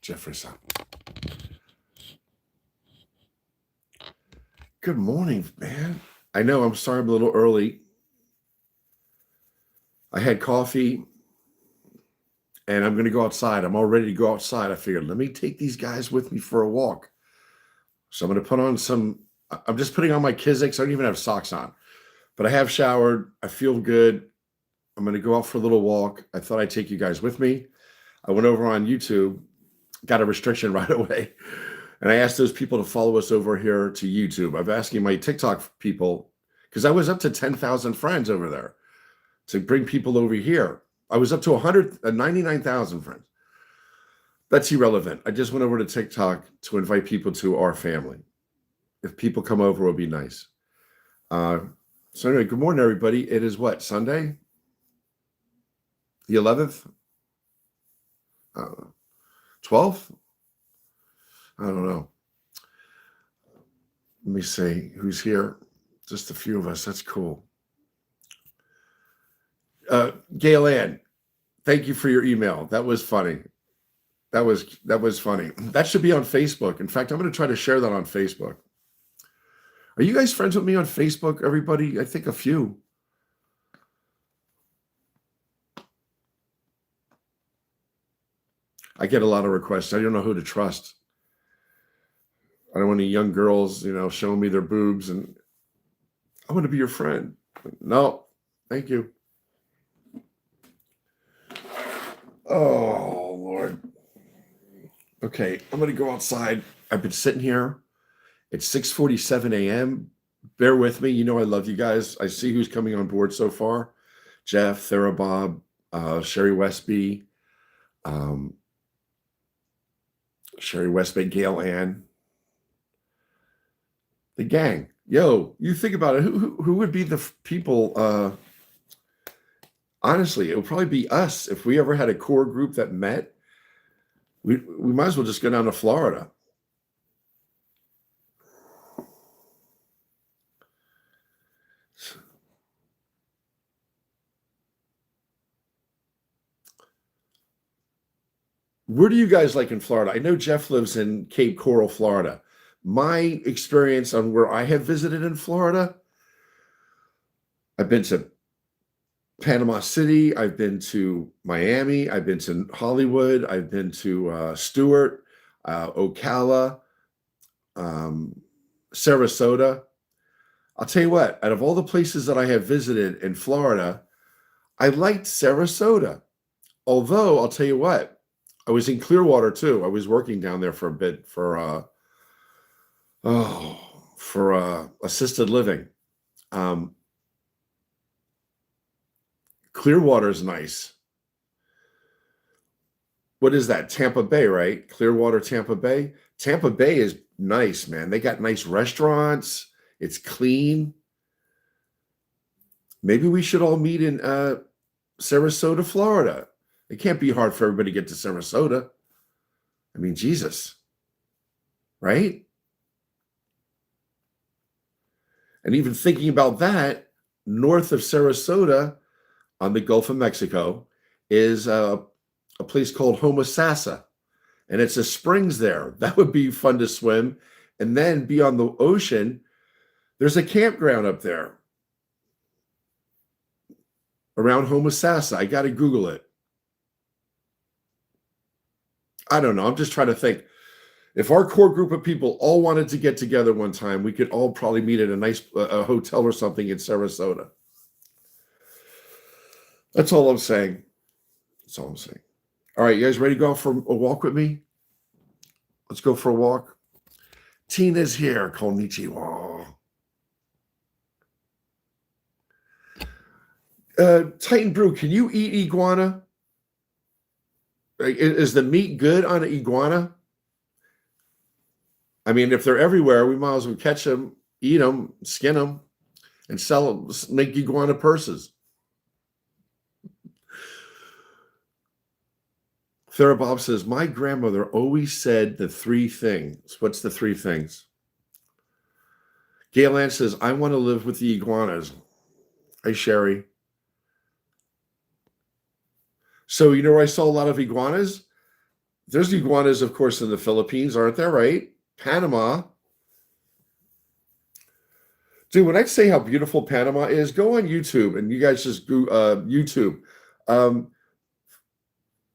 Jeffrey's up. Good morning, man. I know I'm sorry I'm a little early. I had coffee and I'm going to go outside. I'm all ready to go outside. I figured, let me take these guys with me for a walk. So I'm going to put on I'm just putting on my Kizik's. I don't even have socks on, but I have showered. I feel good. I'm going to go out for a little walk. I thought I'd take you guys with me. I went over on YouTube, got a restriction right away. And I asked those people to follow us over here to YouTube. I'm asking my TikTok people, because I was up to 10,000 friends over there, to bring people over here. I was up to 99,000 friends. That's irrelevant. I just went over to TikTok to invite people to our family. If people come over, it would be nice. So anyway, good morning, everybody. It is what, Sunday? The 11th? 12th? I don't know. Let me see who's here. Just a few of us. That's cool. Gail Ann, thank you for your email. That was funny. That was funny. That should be on Facebook. In fact, I'm going to try to share that on Facebook. Are you guys friends with me on Facebook, everybody? I think a few. I get a lot of requests. I don't know who to trust. I don't want any young girls, showing me their boobs, and I want to be your friend. No, thank you. Oh, Lord. Okay, I'm going to go outside. I've been sitting here. It's 6:47 a.m. Bear with me. You know I love you guys. I see who's coming on board so far. Jeff, Therabob, Sherry Westby, Gail Ann. The gang. Yo, you think about it. Who would be the people? Honestly, it would probably be us. If we ever had a core group that met, we might as well just go down to Florida. Where do you guys like in Florida? I know Jeff lives in Cape Coral, Florida. My experience on where I have visited in Florida, I've been to Panama City, I've been to Miami, I've been to Hollywood, I've been to Stewart, Ocala, Sarasota. I'll tell you what, out of all the places that I have visited in Florida, I liked Sarasota. Although, I'll tell you what, I was in Clearwater too. I was working down there for a bit for assisted living. Clearwater is nice. What is that? Tampa Bay, right? Clearwater, Tampa Bay. Tampa Bay is nice, man. They got nice restaurants. It's clean. Maybe we should all meet in Sarasota, Florida. It can't be hard for everybody to get to Sarasota. I mean, Jesus. Right? And even thinking about that, north of Sarasota on the Gulf of Mexico is a place called Homosassa. And it's a springs there. That would be fun to swim. And then be on the ocean. There's a campground up there around Homosassa. I got to Google it. I don't know. I'm just trying to think. If our core group of people all wanted to get together one time, we could all probably meet at a nice hotel or something in Sarasota. That's all I'm saying. That's all I'm saying. All right, you guys ready to go out for a walk with me? Let's go for a walk. Tina's here. Konnichiwa. Titan Brew, can you eat iguana? Is the meat good on an iguana? I mean, if they're everywhere, we might as well catch them, eat them, skin them, and sell them, make iguana purses. Therabob says, my grandmother always said the three things. What's the three things? Gail Ann says, I want to live with the iguanas. Hey, Sherry. So, you know where I saw a lot of iguanas? There's iguanas, of course, in the Philippines, aren't there, right? Panama. Dude, when I say how beautiful Panama is, go on YouTube and you guys just go YouTube. Um,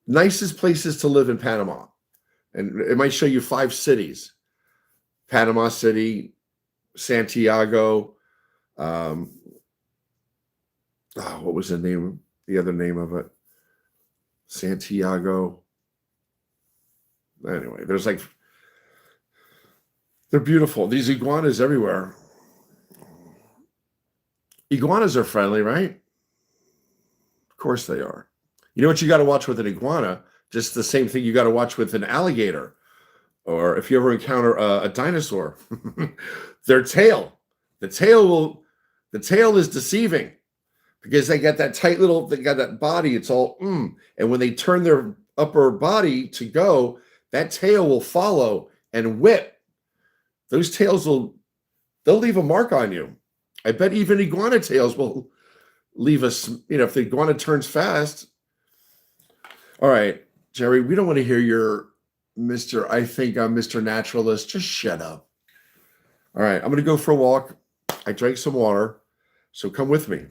nicest places to live in Panama. And it might show you 5 cities. Panama City, Santiago. What was the other name of it? Santiago. Anyway, they're beautiful. These iguanas everywhere. Iguanas are friendly, right? Of course they are. You know what you got to watch with an iguana? Just the same thing you got to watch with an alligator. Or if you ever encounter a dinosaur, their tail. The tail is deceiving because they got that body. It's all, and when they turn their upper body to go, that tail will follow and whip. Those tails they'll leave a mark on you. I bet even iguana tails will leave us, if the iguana turns fast. All right, Jerry, we don't want to hear your I think I'm Mr. Naturalist. Just shut up. All right, I'm going to go for a walk. I drank some water, so come with me.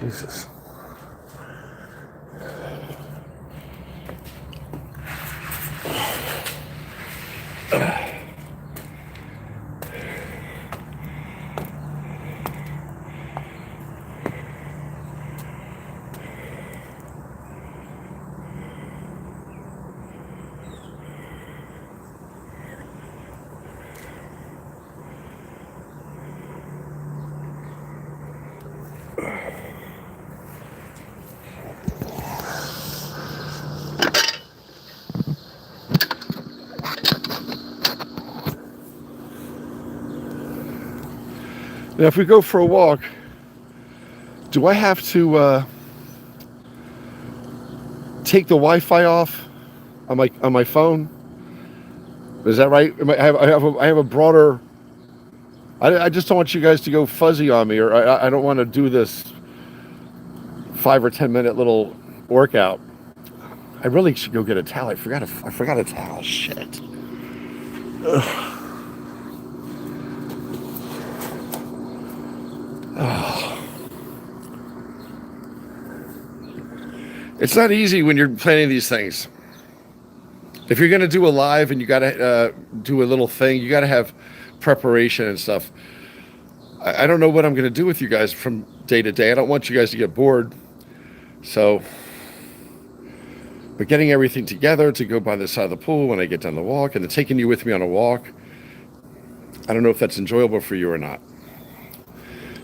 Jesus. Now, if we go for a walk, do I have to take the Wi-Fi off on my phone? Is that right? I have a broader. I just don't want you guys to go fuzzy on me, or I don't want to do this 5 or 10 minute little workout. I really should go get a towel. I forgot a towel. Shit. Ugh. It's not easy when you're planning these things. If you're going to do a live and you got to do a little thing, you got to have preparation and stuff. I don't know what I'm going to do with you guys from day to day. I don't want you guys to get bored. So, but getting everything together to go by the side of the pool when I get done the walk, and then taking you with me on a walk, I don't know if that's enjoyable for you or not.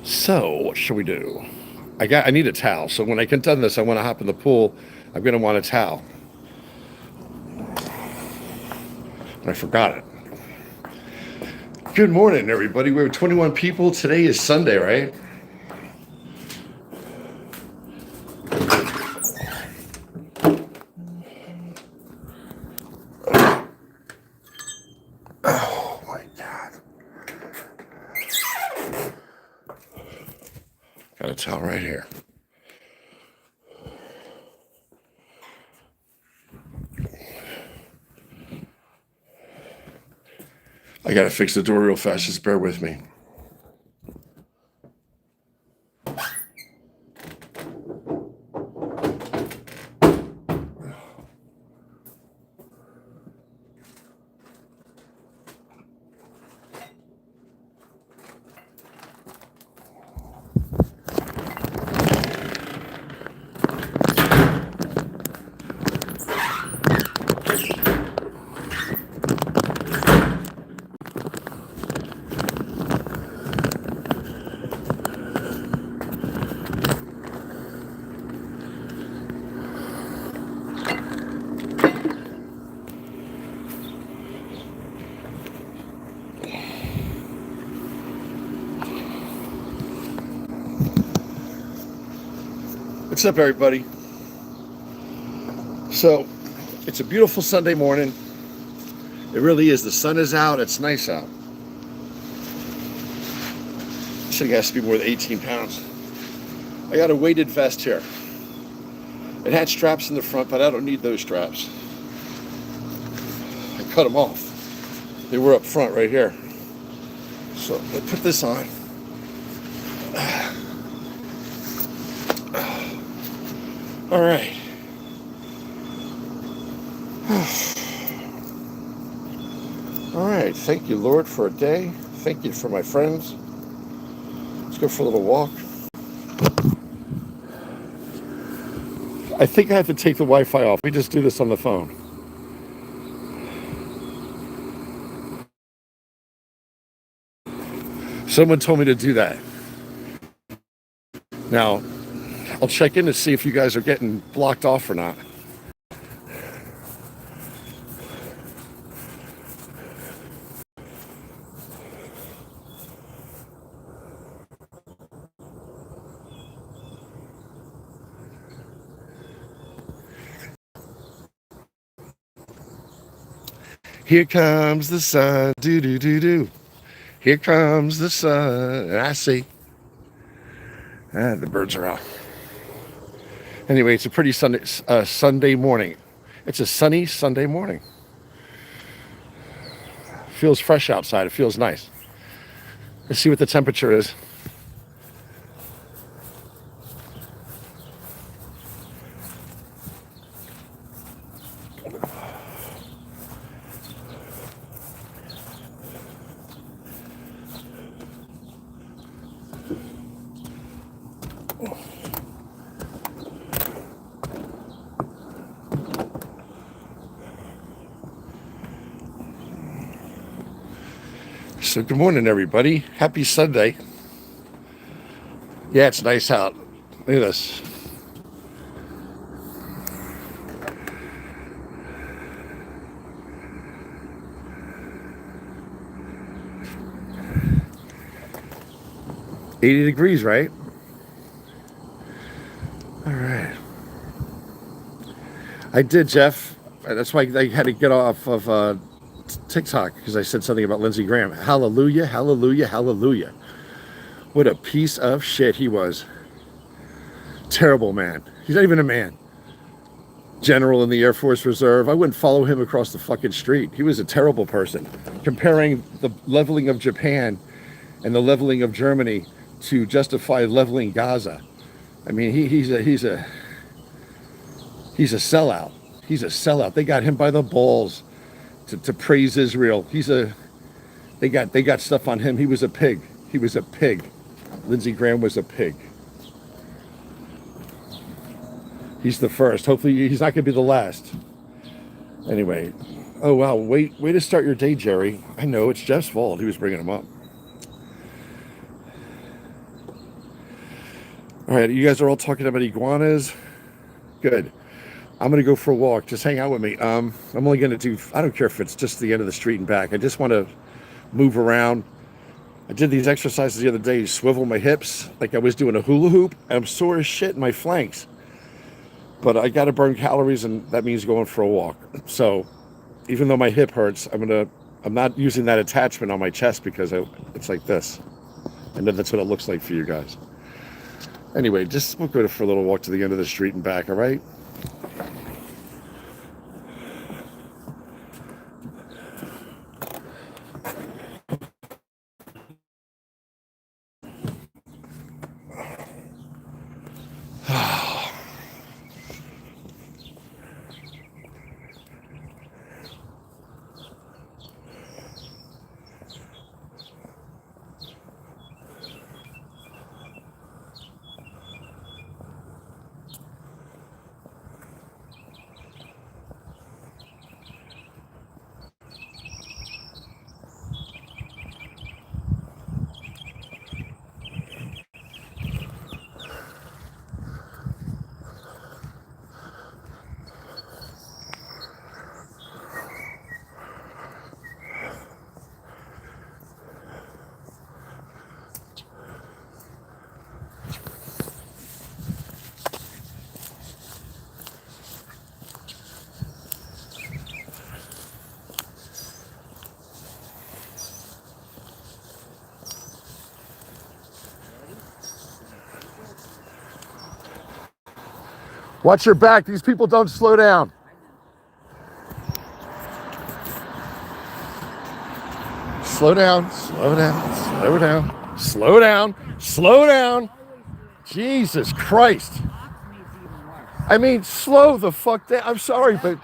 So, what should we do? I need a towel. So when I get done this, I want to hop in the pool. I'm going to want a towel. I forgot it. Good morning, everybody. We have 21 people. Today is Sunday, right? Oh, my God. Got a towel right here. I got to fix the door real fast. Just bear with me. What's up, everybody? So, it's a beautiful Sunday morning. It really is. The sun is out. It's nice out. This thing has to be more than 18 pounds. I got a weighted vest here. It had straps in the front, but I don't need those straps. I cut them off. They were up front right here. So, I put this on. All right. All right. Thank you, Lord, for a day. Thank you for my friends. Let's go for a little walk. I think I have to take the Wi-Fi off. We just do this on the phone. Someone told me to do that. Now, I'll check in to see if you guys are getting blocked off or not. Here comes the sun, do do do do. Here comes the sun, and I see. The birds are out. Anyway, it's a pretty Sunday morning. It's a sunny Sunday morning. Feels fresh outside. It feels nice. Let's see what the temperature is. So good morning, everybody. Happy Sunday. Yeah, it's nice out. Look at this. $80 degrees, right? All right. I did, Jeff. That's why I had to get off of TikTok, because I said something about Lindsey Graham. Hallelujah, hallelujah, hallelujah. What a piece of shit he was. Terrible man. He's not even a man. General in the Air Force Reserve. I wouldn't follow him across the fucking street. He was a terrible person. Comparing the leveling of Japan and the leveling of Germany to justify leveling Gaza. I mean, he's a sellout. He's a sellout. They got him by the balls to praise Israel. They got stuff on him. He was a pig. He was a pig. Lindsey Graham was a pig. He's the first. Hopefully he's not going to be the last. Anyway. Oh, wow. Way to start your day, Jerry. I know. It's Jeff's fault. He was bringing him up. All right. You guys are all talking about iguanas. Good. I'm going to go for a walk. Just hang out with me. I'm only going to do, I don't care if it's just the end of the street and back. I just want to move around. I did these exercises the other day, swivel my hips like I was doing a hula hoop. I'm sore as shit in my flanks. But I got to burn calories, and that means going for a walk. So even though my hip hurts, I'm not using that attachment on my chest because it's like this. And then that's what it looks like for you guys. Anyway, we'll go for a little walk to the end of the street and back, all right? Watch your back. These people don't slow down. Slow down, slow down, slow down, slow down, slow down. Jesus Christ. I mean, slow the fuck down. I'm sorry, but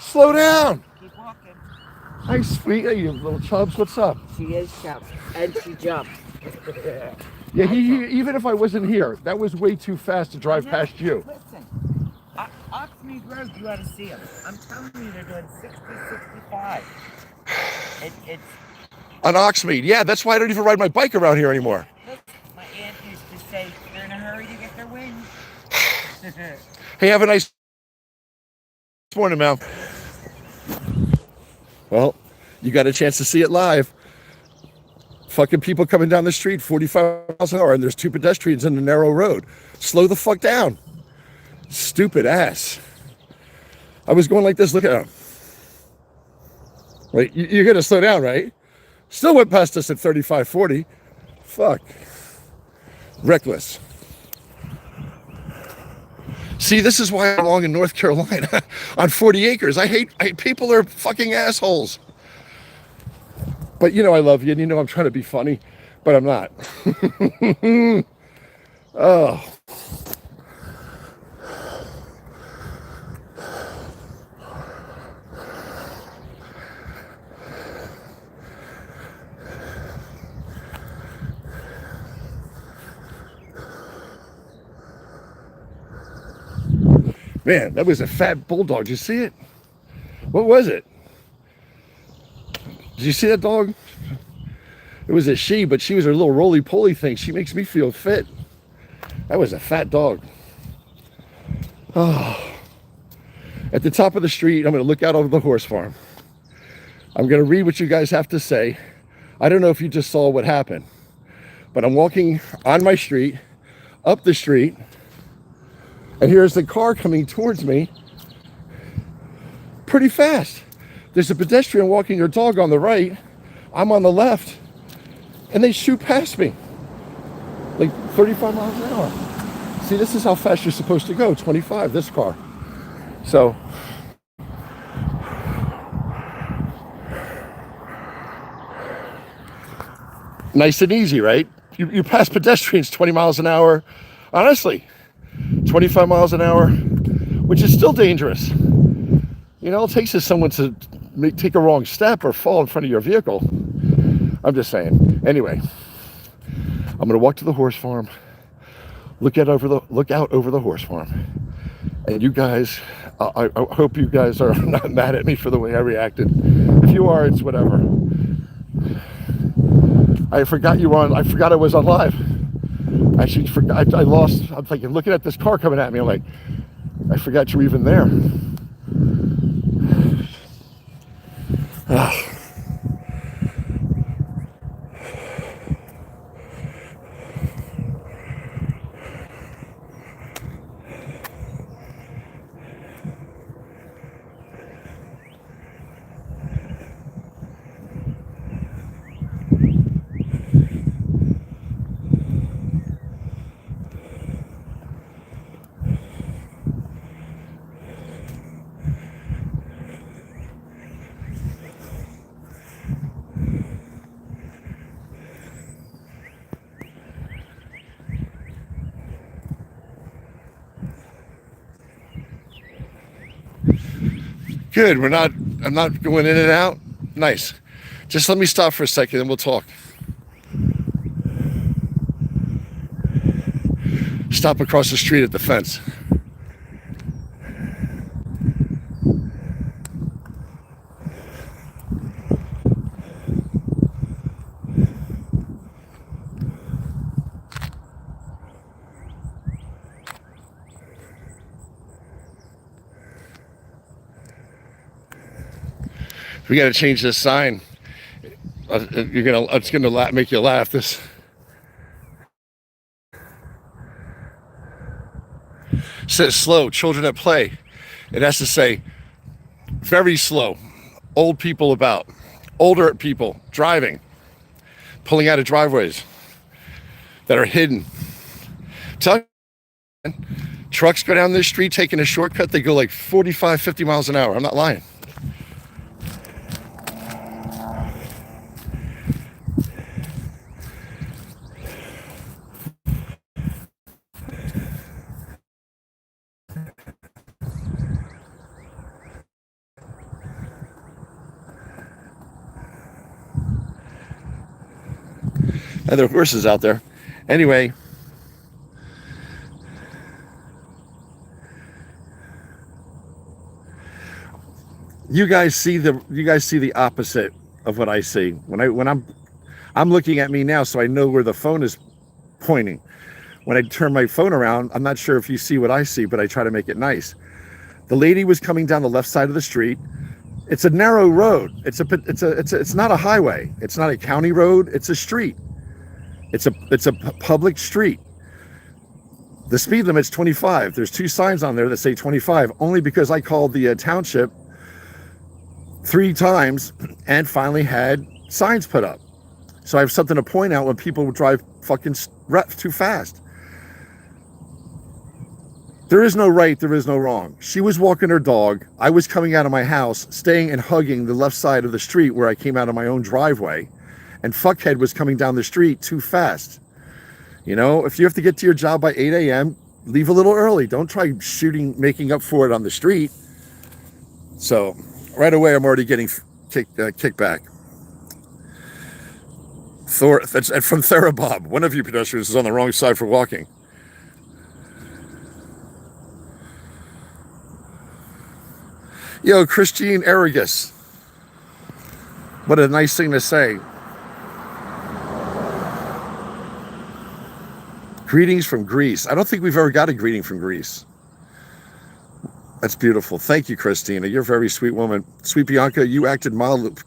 slow down. Keep walking. Hi, sweet. Hey, you little chubs. What's up? She is chubs, and she jumped. Yeah, even if I wasn't here, that was way too fast to drive past you. Listen, Oxmead Road, you ought to see them. I'm telling you, they're doing 60, 65. It's On Oxmead, yeah, that's why I don't even ride my bike around here anymore. Look, my aunt used to say, they're in a hurry to get their wings. Hey, have a nice morning, Mel. Well, you got a chance to see it live. Fucking people coming down the street 45 miles an hour, and there's 2 pedestrians in the narrow road. Slow the fuck down. Stupid ass. I was going like this, look at him. Wait, you're gonna slow down, right? Still went past us at 35, 40. Fuck. Reckless. See, this is why I belong in North Carolina on 40 acres. I hate people are fucking assholes. But you know I love you, and you know I'm trying to be funny, but I'm not. Oh. Man, that was a fat bulldog. Did you see it? What was it? Did you see that dog? It was a she, but she was a little roly-poly thing. She makes me feel fit. That was a fat dog. Oh. At the top of the street, I'm going to look out over the horse farm. I'm going to read what you guys have to say. I don't know if you just saw what happened, but I'm walking on my street, up the street, and here's the car coming towards me pretty fast. There's a pedestrian walking her dog on the right. I'm on the left, and they shoot past me like 35 miles an hour. See, this is how fast you're supposed to go, 25, this car. So, nice and easy, right? You pass pedestrians 20 miles an hour, honestly, 25 miles an hour, which is still dangerous. You know, all it takes is someone to take a wrong step or fall in front of your vehicle. I'm just saying. Anyway, I'm going to walk to the horse farm, look out over the horse farm. And you guys, I hope you guys are not mad at me for the way I reacted. If you are, it's whatever. I forgot I was on live. I actually forgot. I lost. I'm thinking, looking at this car coming at me. I'm like, I forgot you were even there. Good. I'm not going in and out. Nice. Just let me stop for a second and we'll talk. Stop across the street at the fence. We got to change this sign. It's gonna make you laugh. This says slow, children at play. It has to say very slow, old people about, older people driving, pulling out of driveways that are hidden. Tell Trucks go down this street taking a shortcut. They go like 45, 50 miles an hour. I'm not lying. And there are horses out there. Anyway, you guys see the opposite of what I see. When I'm looking at me now, so I know where the phone is pointing. When I turn my phone around, I'm not sure if you see what I see, but I try to make it nice. The lady was coming down the left side of the street. It's a narrow road. It's not a highway. It's not a county road. It's a street. It's a public street. The speed limit's 25. There's 2 signs on there that say 25, only because I called the township 3 times and finally had signs put up. So I have something to point out when people drive fucking too fast. There is no right, there is no wrong. She was walking her dog. I was coming out of my house, staying and hugging the left side of the street where I came out of my own driveway. And fuckhead was coming down the street too fast. You know, if you have to get to your job by 8 a.m., leave a little early. Don't try making up for it on the street. So right away, I'm already getting kicked back. That's from Therabob. One of you pedestrians is on the wrong side for walking. Yo, Christine Aragus. What a nice thing to say. Greetings from Greece. I don't think we've ever got a greeting from Greece. That's beautiful. Thank you, Christina. You're a very sweet woman. Sweet Bianca, you acted mild.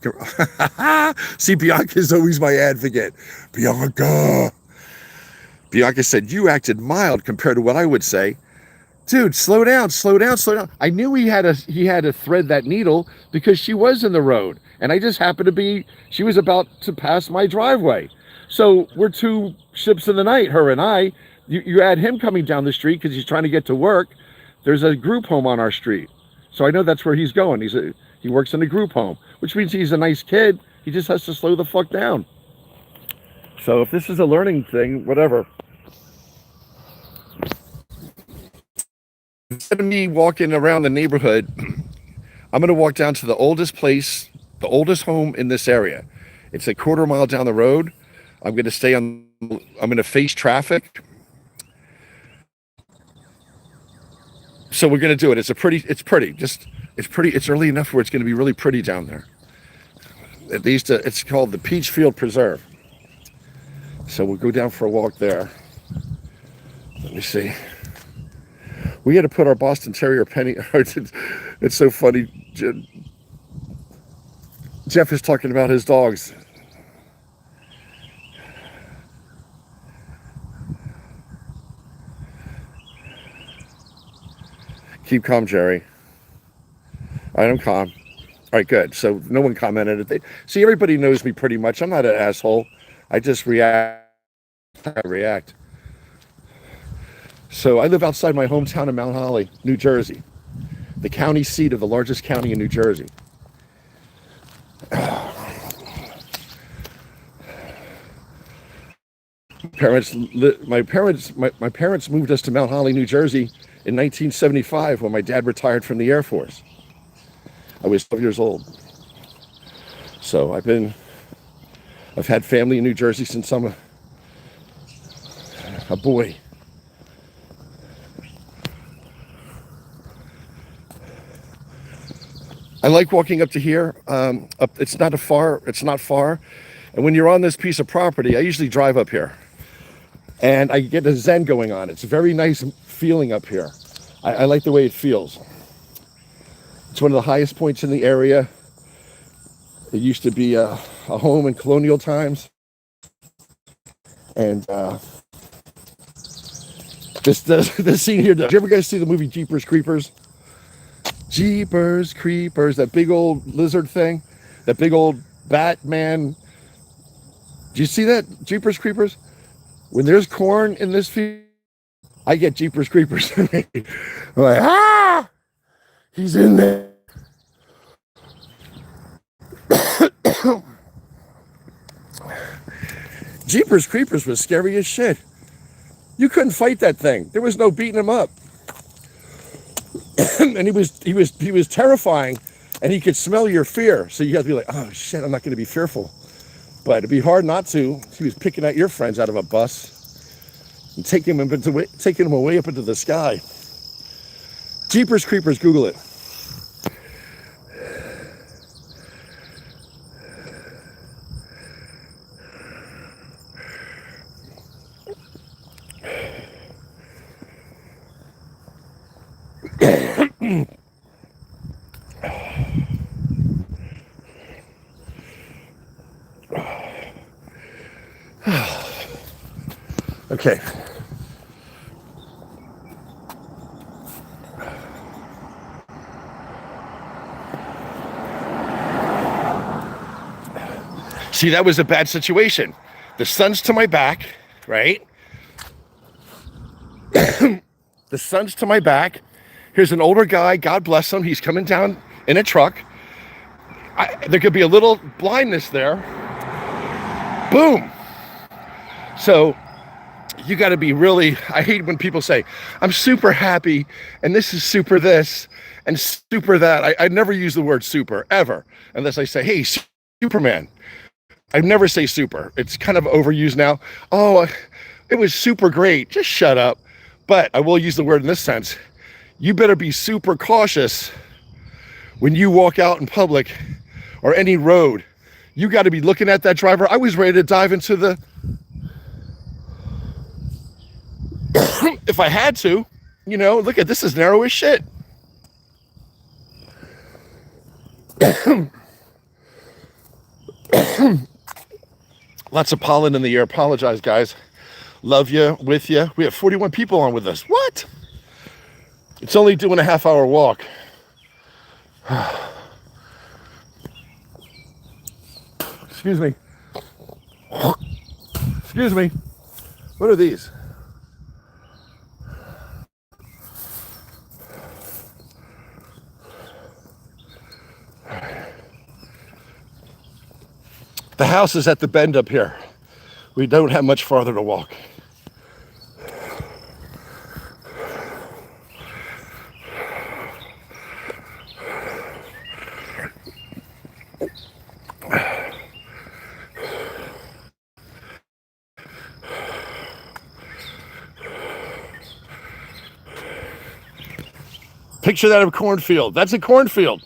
See, Bianca is always my advocate. Bianca said, you acted mild compared to what I would say. Dude, slow down. I knew he had to thread that needle because she was in the road. And I just happened to be, she was about to pass my driveway. So we're 2 ships in the night, her and I. You add him coming down the street because he's trying to get to work. There's a group home on our street. So I know that's where he's going. He works in a group home, which means he's a nice kid. He just has to slow the fuck down. So if this is a learning thing, whatever. Instead of me walking around the neighborhood, I'm going to walk down to the oldest place, the oldest home in this area. It's a 1/4 mile down the road. I'm going to face traffic. So we're going to do it. It's pretty. It's early enough where it's going to be really pretty down there. At least it's called the Peachfield Preserve. So we'll go down for a walk there. Let me see. We had to put our Boston Terrier Penny. It's so funny. Jeff is talking about his dogs. Keep calm, Jerry. All right, I'm calm. All right, good. So no one commented. See, everybody knows me pretty much. I'm not an asshole. I just react. So I live outside my hometown of Mount Holly, New Jersey, the county seat of the largest county in New Jersey. My parents moved us to Mount Holly, New Jersey in 1975 when my dad retired from the Air Force. I was 12 years old. So I've had family in New Jersey since I'm a boy. I like walking up to here. It's not far. And when you're on this piece of property, I usually drive up here. And I get a zen going on. It's a very nice feeling up here. I like the way it feels. It's one of the highest points in the area. It used to be a home in colonial times. And this scene here, did you ever guys see the movie Jeepers Creepers? Jeepers Creepers, that big old lizard thing, that big old Batman. Do you see that, Jeepers Creepers? When there's corn in this field, I get Jeepers Creepers. I'm like, ah, he's in there. Jeepers Creepers was scary as shit. You couldn't fight that thing. There was no beating him up. And he was terrifying, and he could smell your fear. So you have to be like, oh shit, I'm not going to be fearful. But it'd be hard not to. He was picking out your friends out of a bus and taking them away up into the sky. Jeepers Creepers, Google it. Okay. See, that was a bad situation. The sun's to my back, right? The sun's to my back. Here's an older guy, God bless him. He's coming down in a truck. There could be a little blindness there. Boom. So you got to be really, I hate when people say, I'm super happy, and this is super this, and super that. I never use the word super, ever, unless I say, hey, Superman. I never say super. It's kind of overused now. Oh, it was super great. Just shut up. But I will use the word in this sense. You better be super cautious when you walk out in public or any road. You got to be looking at that driver. I was ready to dive into the... if I had to, you know, look at this is narrow as shit. Lots of pollen in the air. Apologize, guys. Love you, with you. We have 41 people on with us. What? It's only 2.5 hour walk. Excuse me. Excuse me. What are these? The house is at the bend up here. We don't have much farther to walk. Picture that of a cornfield. That's a cornfield.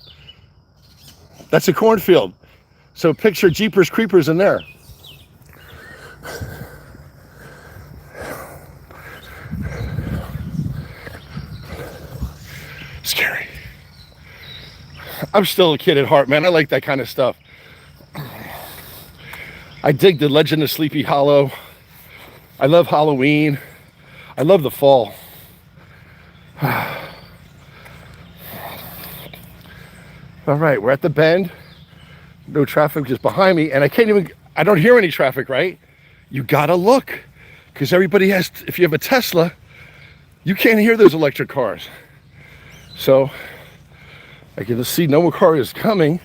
That's a cornfield. So picture Jeepers Creepers in there. Scary. I'm still a kid at heart, man. I like that kind of stuff. I dig the Legend of Sleepy Hollow. I love Halloween. I love the fall. All right, we're at the bend. No traffic just behind me, and I don't hear any traffic, right? You gotta look, because everybody has, if you have a Tesla, you can't hear those electric cars. So I can see no more car is coming.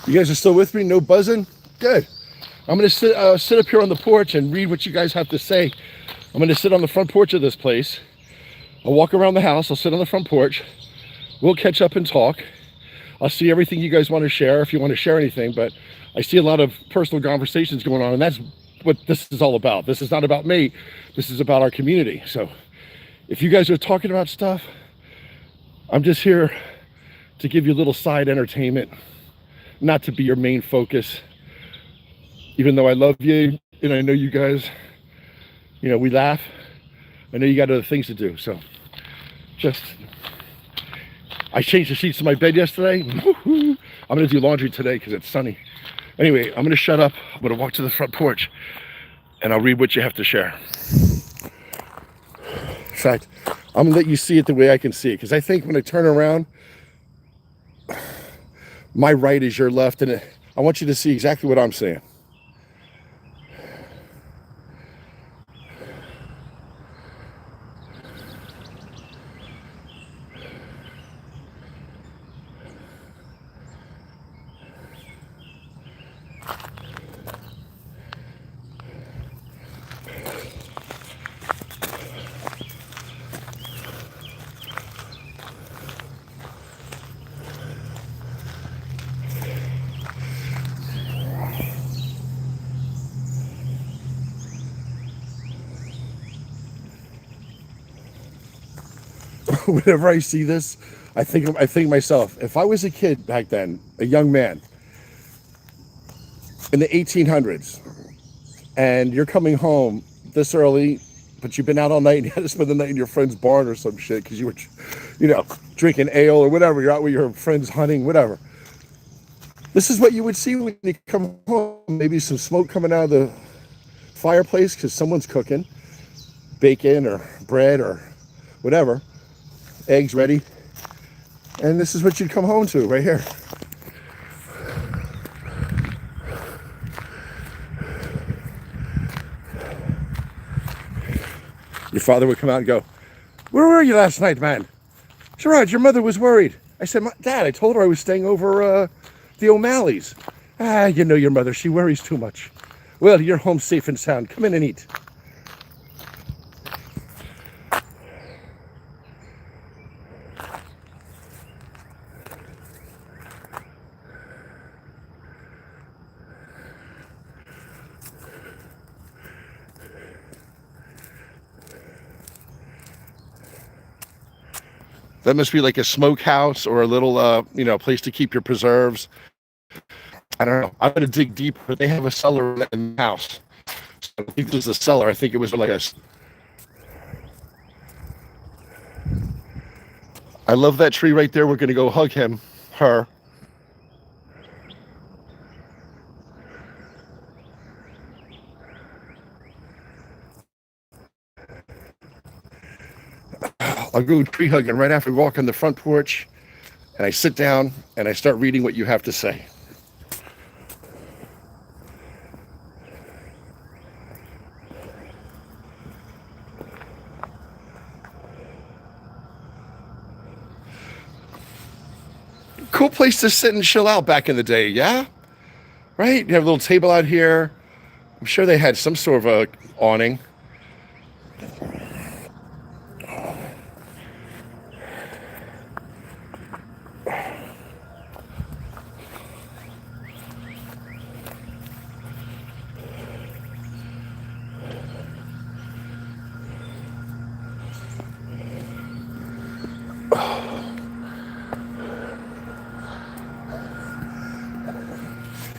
You guys are still with me? No buzzing? Good. I'm going to sit up here on the porch and read what you guys have to say. I'm going to sit on the front porch of this place. I'll walk around the house. I'll sit on the front porch. We'll catch up and talk. I'll see everything you guys want to share, if you want to share anything. But I see a lot of personal conversations going on, and that's what this is all about. This is not about me. This is about our community. So if you guys are talking about stuff, I'm just here to give you a little side entertainment. Not to be your main focus, even though I love you and I know you guys, you know, we laugh, I know you got other things to do. So I changed the sheets in my bed yesterday. I'm going to do laundry today because it's sunny. Anyway, I'm going to shut up. I'm going to walk to the front porch and I'll read what you have to share. In fact, I'm going to let you see it the way I can see it, because I think when I turn around, my right is your left, and I want you to see exactly what I'm saying. Whenever I see this, I think myself, if I was a kid back then, a young man in the 1800s, and you're coming home this early, but you've been out all night and you had to spend the night in your friend's barn or some shit because you were, drinking ale or whatever, you're out with your friends hunting, whatever. This is what you would see when you come home. Maybe some smoke coming out of the fireplace because someone's cooking bacon or bread or whatever. Eggs ready. And this is what you'd come home to right here. Your father would come out and go, "Where were you last night, man?" "Gerard, your mother was worried." I said, "Dad, I told her I was staying over the O'Malley's." "You know your mother, she worries too much." "Well, you're home safe and sound. Come in and eat." That must be like a smokehouse or a little, place to keep your preserves. I don't know. I'm going to dig deeper. They have a cellar in the house. So I think this is a cellar. I think it was like I love that tree right there. We're going to go hug her. I'll go tree hugging right after we walk on the front porch, and I sit down and I start reading what you have to say. Cool place to sit and chill out back in the day, yeah? Right? You have a little table out here. I'm sure they had some sort of a awning.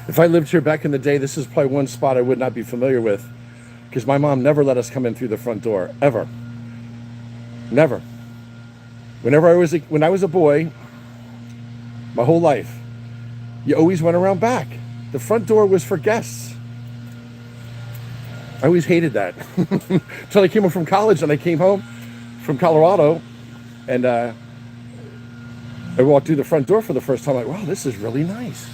If I lived here back in the day, this is probably one spot I would not be familiar with, because my mom never let us come in through the front door, ever. Never. When I was a boy, my whole life, you always went around back. The front door was for guests. I always hated that. Until I came home from college and I came home from Colorado and I walked through the front door for the first time. Like, wow, this is really nice.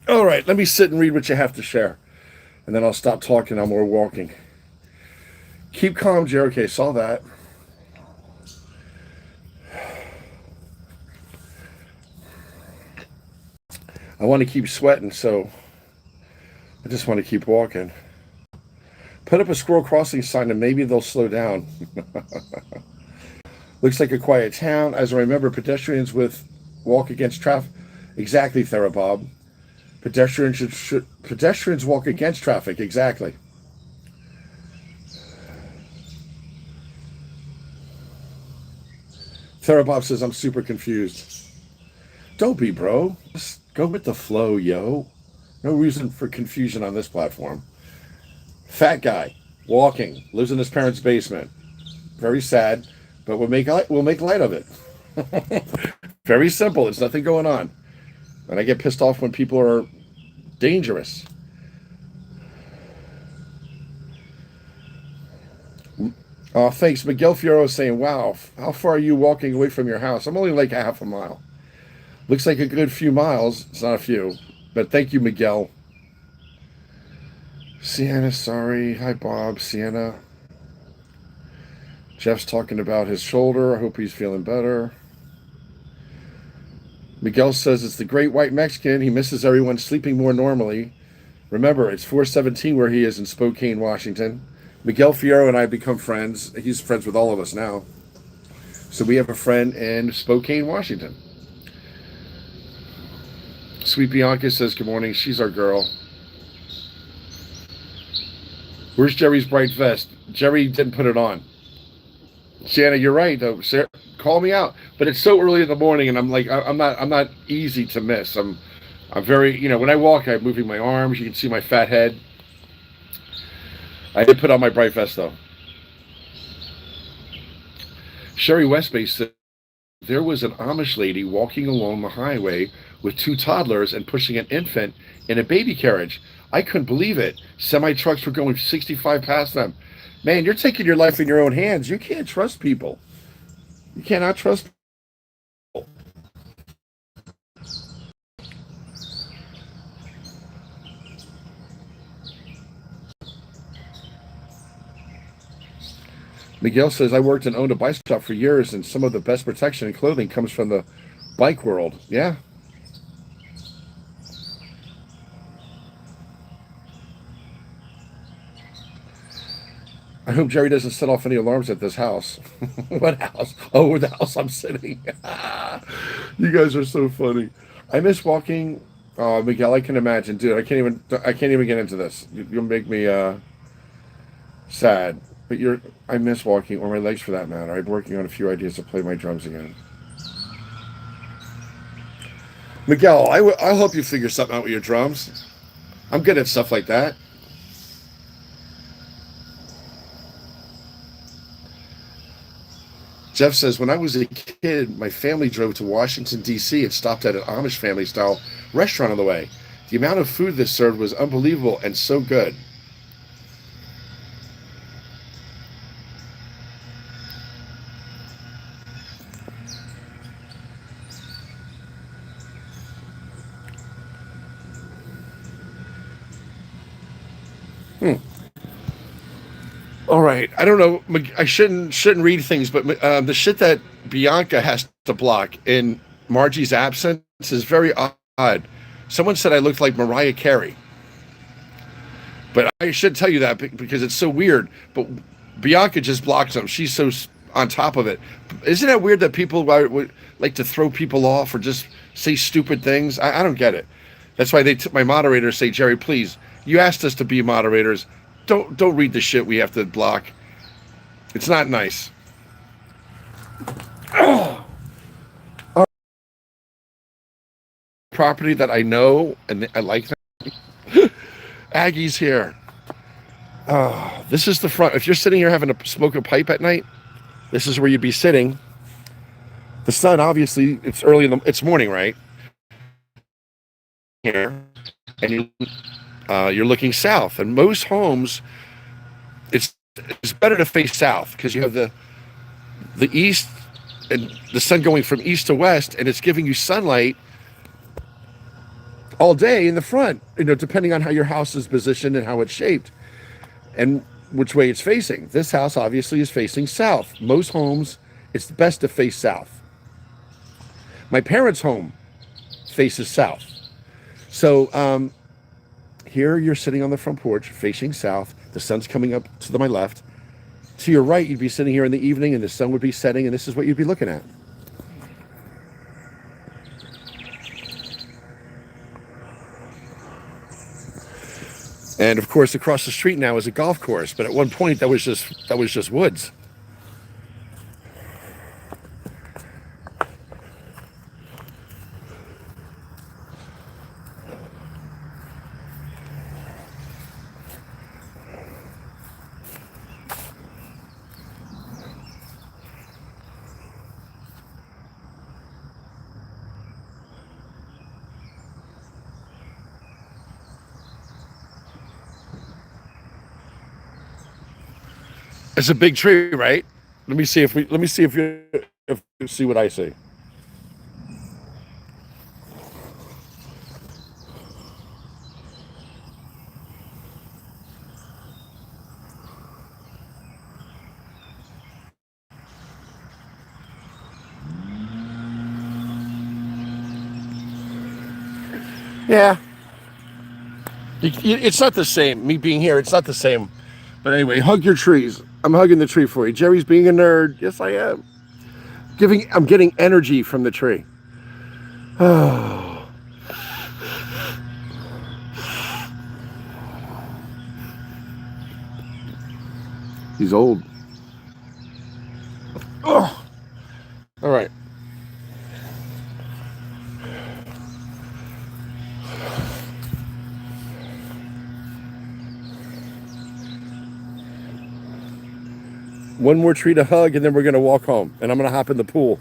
All right, let me sit and read what you have to share. And then I'll stop talking. I'm more walking. Keep calm, Jerry. Okay, saw that. I want to keep sweating, so I just want to keep walking. Put up a squirrel crossing sign and maybe they'll slow down. Looks like a quiet town. As I remember, pedestrians with walk against traffic. Exactly, Therabob. Pedestrians walk against traffic. Exactly. Therabob says, I'm super confused. Don't be, bro. Just go with the flow, yo. No reason for confusion on this platform. Fat guy, walking, lives in his parents' basement. Very sad, but we'll make light of it. Very simple. There's nothing going on. And I get pissed off when people are dangerous. Oh, thanks. Miguel Fiero is saying, wow, how far are you walking away from your house? I'm only like half a mile. Looks like a good few miles. It's not a few. But thank you, Miguel. Sienna, sorry. Hi, Bob. Sienna. Jeff's talking about his shoulder. I hope he's feeling better. Miguel says it's the great white Mexican. He misses everyone sleeping more normally. Remember, it's 417 where he is in Spokane, Washington. Miguel Fiero and I have become friends. He's friends with all of us now. So we have a friend in Spokane, Washington. Sweet Bianca says, good morning. She's our girl. Where's Jerry's bright vest? Jerry didn't put it on. Shanna, you're right though. Sarah, call me out. But it's so early in the morning, and I'm like, I'm not easy to miss. I'm very, when I walk, I'm moving my arms. You can see my fat head. I did put on my bright vest though. Sherry Westbay said there was an Amish lady walking along the highway with two toddlers and pushing an infant in a baby carriage. I couldn't believe it. Semi trucks were going 65 past them. Man, you're taking your life in your own hands. You can't trust people. You cannot trust people. Miguel says, I worked and owned a bike shop for years, and some of the best protection and clothing comes from the bike world. Yeah. I hope Jerry doesn't set off any alarms at this house. What house? Oh, the house I'm sitting. You guys are so funny. I miss walking. Oh, Miguel, I can imagine, dude. I can't even get into this. You'll make me sad. But I miss walking, or my legs for that matter. I'm working on a few ideas to play my drums again. Miguel, I'll help you figure something out with your drums. I'm good at stuff like that. Jeff says, when I was a kid, my family drove to Washington, D.C. and stopped at an Amish family-style restaurant on the way. The amount of food this served was unbelievable and so good. All right, I don't know. I shouldn't read things, but the shit that Bianca has to block in Margie's absence is very odd. Someone said I looked like Mariah Carey, but I should tell you that because it's so weird. But Bianca just blocks them. She's so on top of it. Isn't it weird that people would like to throw people off or just say stupid things? I don't get it. That's why my moderators say, Jerry, please, you asked us to be moderators. Don't read the shit we have to block. It's not nice. Oh. Property that I know and I like that. Aggie's here. Oh, this is the front. If you're sitting here having to smoke a pipe at night, this is where you'd be sitting. The sun, obviously, it's it's morning, right? Here, and you're looking south, and most homes, it's better to face south because you have the east and the sun going from east to west, and it's giving you sunlight all day in the front. Depending on how your house is positioned and how it's shaped, and which way it's facing. This house obviously is facing south. Most homes, it's best to face south. My parents' home faces south, so here you're sitting on the front porch facing south. The sun's coming up to my left. To your right, you'd be sitting here in the evening and the sun would be setting, and this is what you'd be looking at. And of course, across the street now is a golf course, but at one point that was just woods. It's a big tree, right? Let me see if you see what I see. Yeah, it's not the same. Me being here, it's not the same. But anyway, hug your trees. I'm hugging the tree for you. Jerry's being a nerd. Yes, I am. I'm getting energy from the tree. He's old. Oh, all right. One more tree to hug, and then we're gonna walk home. And I'm gonna hop in the pool.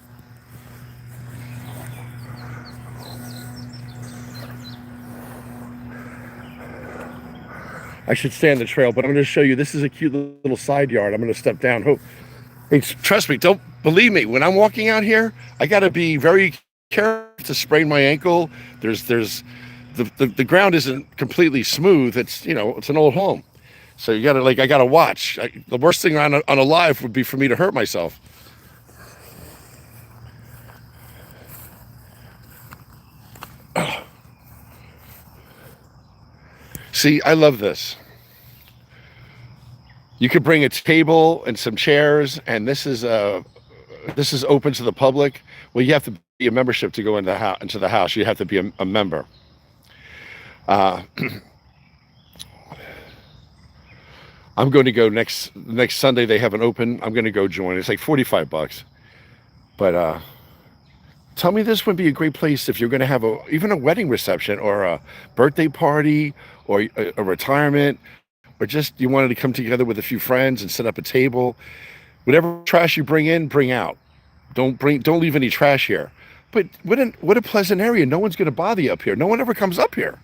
I should stay on the trail, but I'm gonna show you. This is a cute little side yard. I'm gonna step down. Hope. Hey, trust me. Don't believe me. When I'm walking out here, I gotta be very careful to sprain my ankle. There's the ground isn't completely smooth. It's it's an old home, so you gotta I gotta watch. The worst thing on a live would be for me to hurt myself. See, I love this. You could bring a table and some chairs, and this is open to the public. Well, you have to be a membership to go into the house. You have to be a member. Uh, I'm going to go next Sunday. They have an open. I'm going to go join. It's like $45, but tell me this would be a great place if you're going to have even a wedding reception or a birthday party or a retirement, or just you wanted to come together with a few friends and set up a table. Whatever trash you bring in, bring out. Don't leave any trash here. But what a pleasant area. No one's going to bother you up here. No one ever comes up here.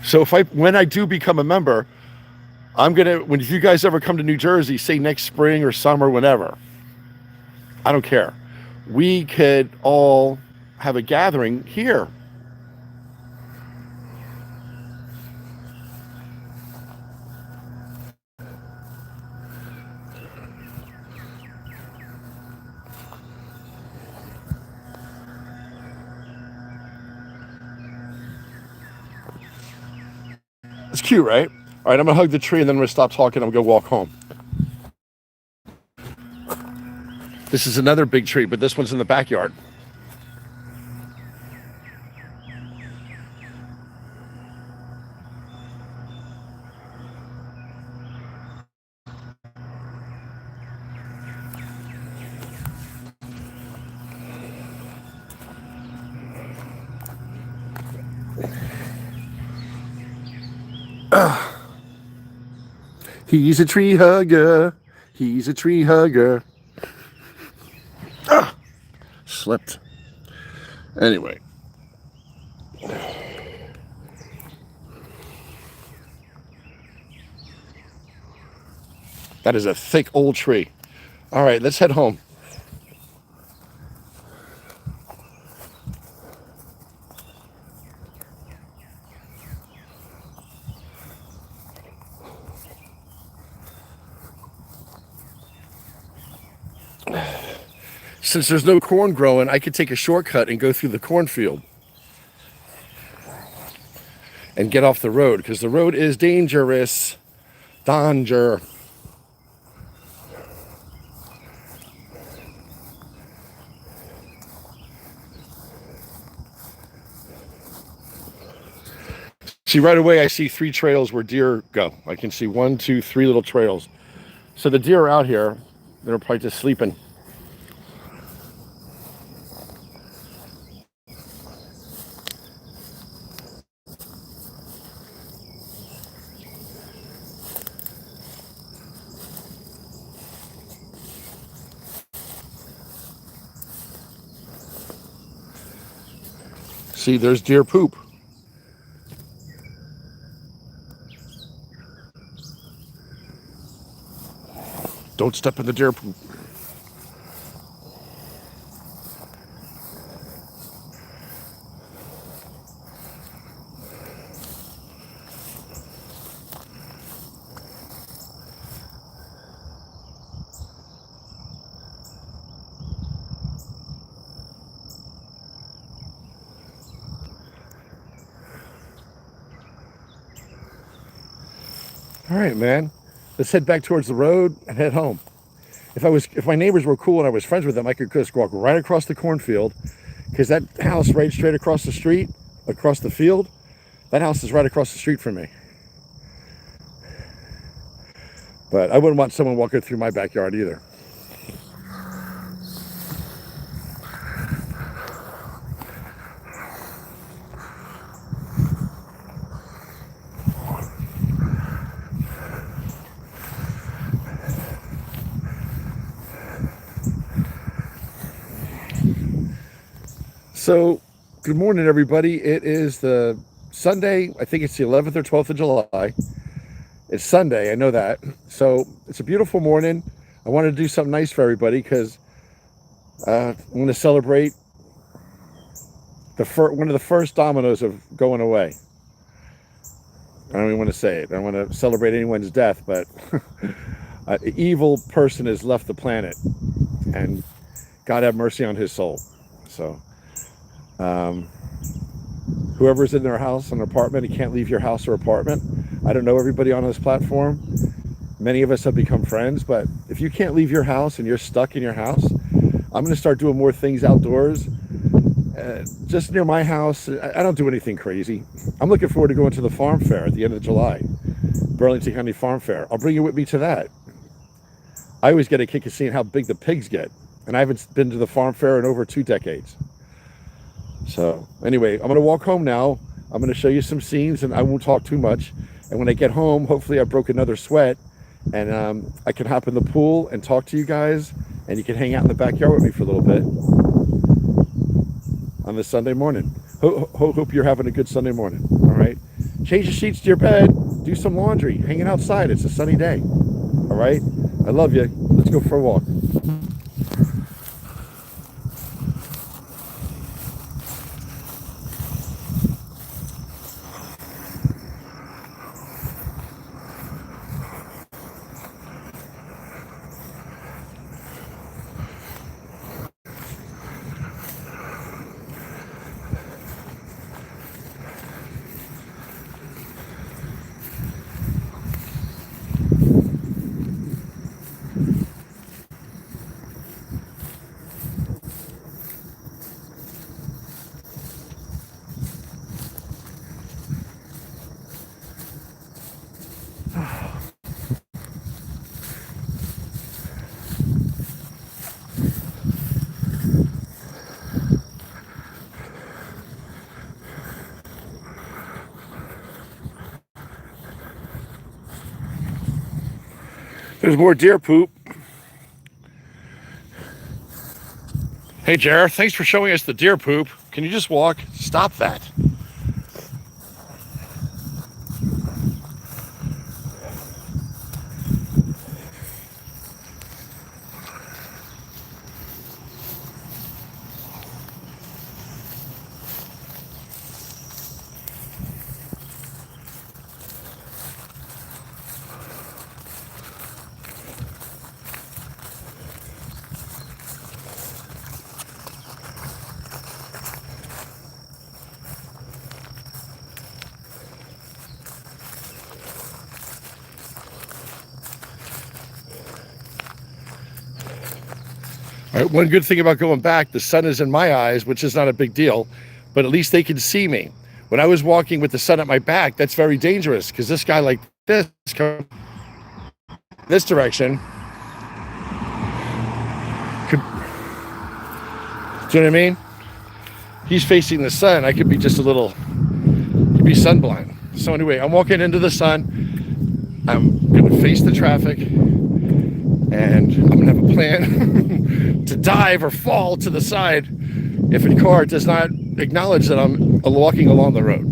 So when I do become a member, when if you guys ever come to New Jersey, say next spring or summer, whenever, I don't care. We could all have a gathering here. It's cute, right? All right, I'm gonna hug the tree and then I'm gonna stop talking. I'm gonna go walk home. This is another big tree, but this one's in the backyard. He's a tree hugger. He's a tree hugger. Slipped. Anyway. That is a thick old tree. All right, let's head home. Since there's no corn growing, I could take a shortcut and go through the cornfield and get off the road because the road is dangerous. Danger. See, right away, I see 3 trails where deer go. I can see 1, 2, 3 little trails. So the deer are out here. They're probably just sleeping. See, there's deer poop. Don't step in the deer poop. All right, man. Let's head back towards the road and head home. If my neighbors were cool and I was friends with them, I could just walk right across the cornfield, because that house right straight across the street, across the field, that house is right across the street from me. But I wouldn't want someone walking through my backyard either. So, good morning, everybody. It is the Sunday, I think it's the 11th or 12th of July. It's Sunday, I know that. So, it's a beautiful morning. I wanted to do something nice for everybody because I'm going to celebrate one of the first dominoes of going away. I don't even want to say it. I don't want to celebrate anyone's death, but an evil person has left the planet, and God have mercy on his soul. So, whoever's in their house, an apartment, you can't leave your house or apartment. I don't know everybody on this platform. Many of us have become friends, but if you can't leave your house and you're stuck in your house, I'm going to start doing more things outdoors. Just near my house, I don't do anything crazy. I'm looking forward to going to the farm fair at the end of July, Burlington County Farm Fair. I'll bring you with me to that. I always get a kick of seeing how big the pigs get, and I haven't been to the farm fair in over 2 decades. So anyway, I'm going to walk home now. I'm going to show you some scenes, and I won't talk too much. And when I get home, hopefully I broke another sweat, and I can hop in the pool and talk to you guys, and you can hang out in the backyard with me for a little bit on this Sunday morning. Hope you're having a good Sunday morning. All right. Change the sheets to your bed. Do some laundry. Hanging outside. It's a sunny day. All right. I love you. Let's go for a walk. There's more deer poop. Hey, Jared, thanks for showing us the deer poop. Can you just walk? Stop that. All right, one good thing about going back, the sun is in my eyes, which is not a big deal, but at least they can see me. When I was walking with the sun at my back, that's very dangerous, because this guy like this comes this direction. Do you know what I mean? He's facing the sun. I could be just could be sunblind. So anyway, I'm walking into the sun. I'm going to face the traffic, and I'm going to have a plan to dive or fall to the side if a car does not acknowledge that I'm walking along the road.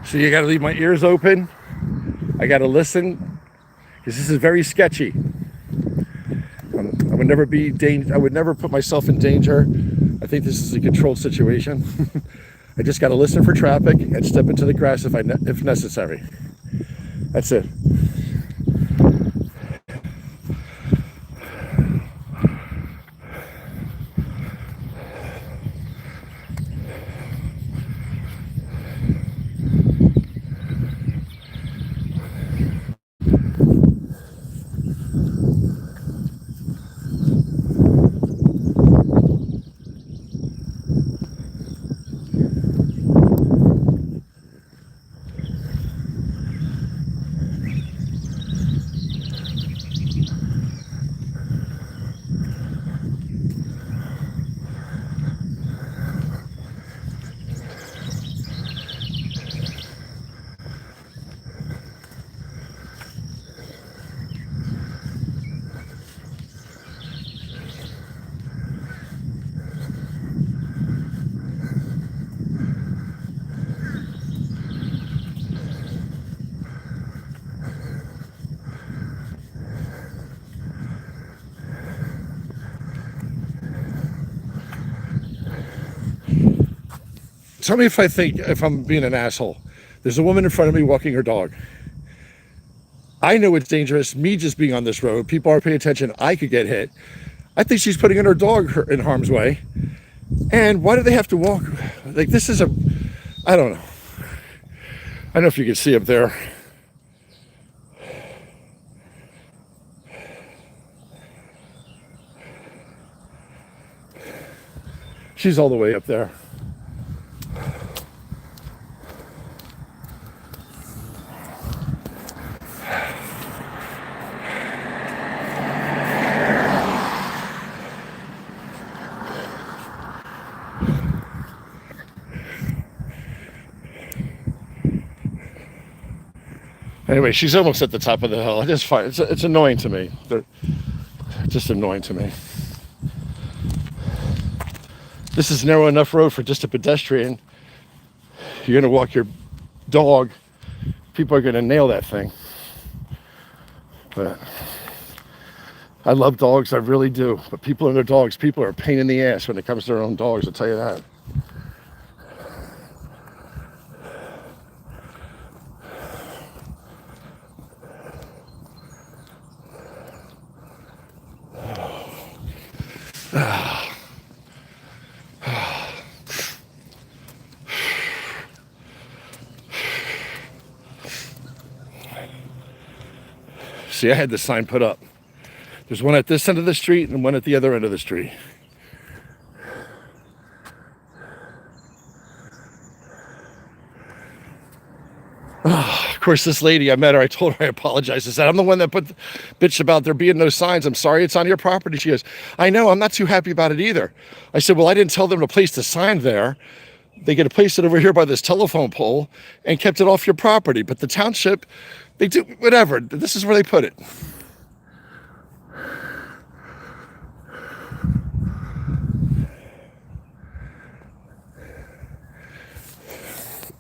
So you got to leave my ears open. I got to listen because this is very sketchy. I would never be I would never put myself in danger. I think this is a controlled situation. I just got to listen for traffic and step into the grass if necessary. That's it. Tell me if I'm being an asshole. There's a woman in front of me walking her dog. I know it's dangerous. Me just being on this road, people aren't paying attention. I could get hit. I think she's putting her dog in harm's way. And why do they have to walk? Like, this is I don't know. I don't know if you can see up there. She's all the way up there. Anyway, she's almost at the top of the hill. I just find it's annoying to me. They're just annoying to me. This is narrow enough road for just a pedestrian. You're gonna walk your dog. People are gonna nail that thing. But I love dogs, I really do. But people and their dogs, people are a pain in the ass when it comes to their own dogs, I'll tell you that. See, I had this sign put up. There's one at this end of the street and one at the other end of the street. Of course, this lady, I met her, I told her I apologized. I said, I'm the one that bitched about there being no signs. I'm sorry it's on your property. She goes, I know, I'm not too happy about it either. I said, well, I didn't tell them to place the sign there. They could have placed it over here by this telephone pole and kept it off your property. But the township, they do whatever. This is where they put it.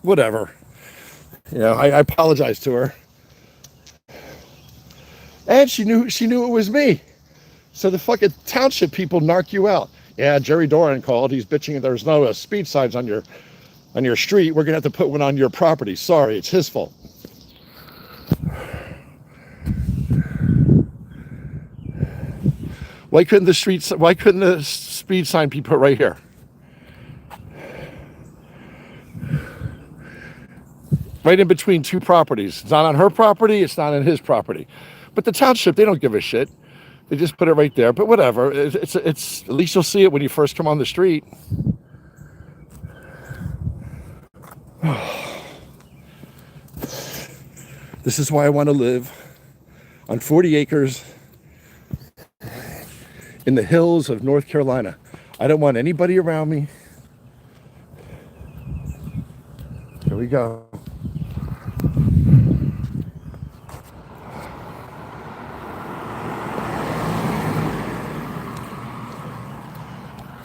Whatever. You know, I apologized to her. And she knew it was me. So the fucking township people narc you out. Yeah, Jerry Doran called. He's bitching there's no speed signs on your on your street, we're gonna have to put one on your property. Sorry, it's his fault. Why couldn't the speed sign be put right here? Right in between two properties. It's not on her property, it's not on his property. But the township, they don't give a shit. They just put it right there. But whatever. It's at least you'll see it when you first come on the street. This is why I want to live on 40 acres in the hills of North Carolina. I don't want anybody around me. Here we go.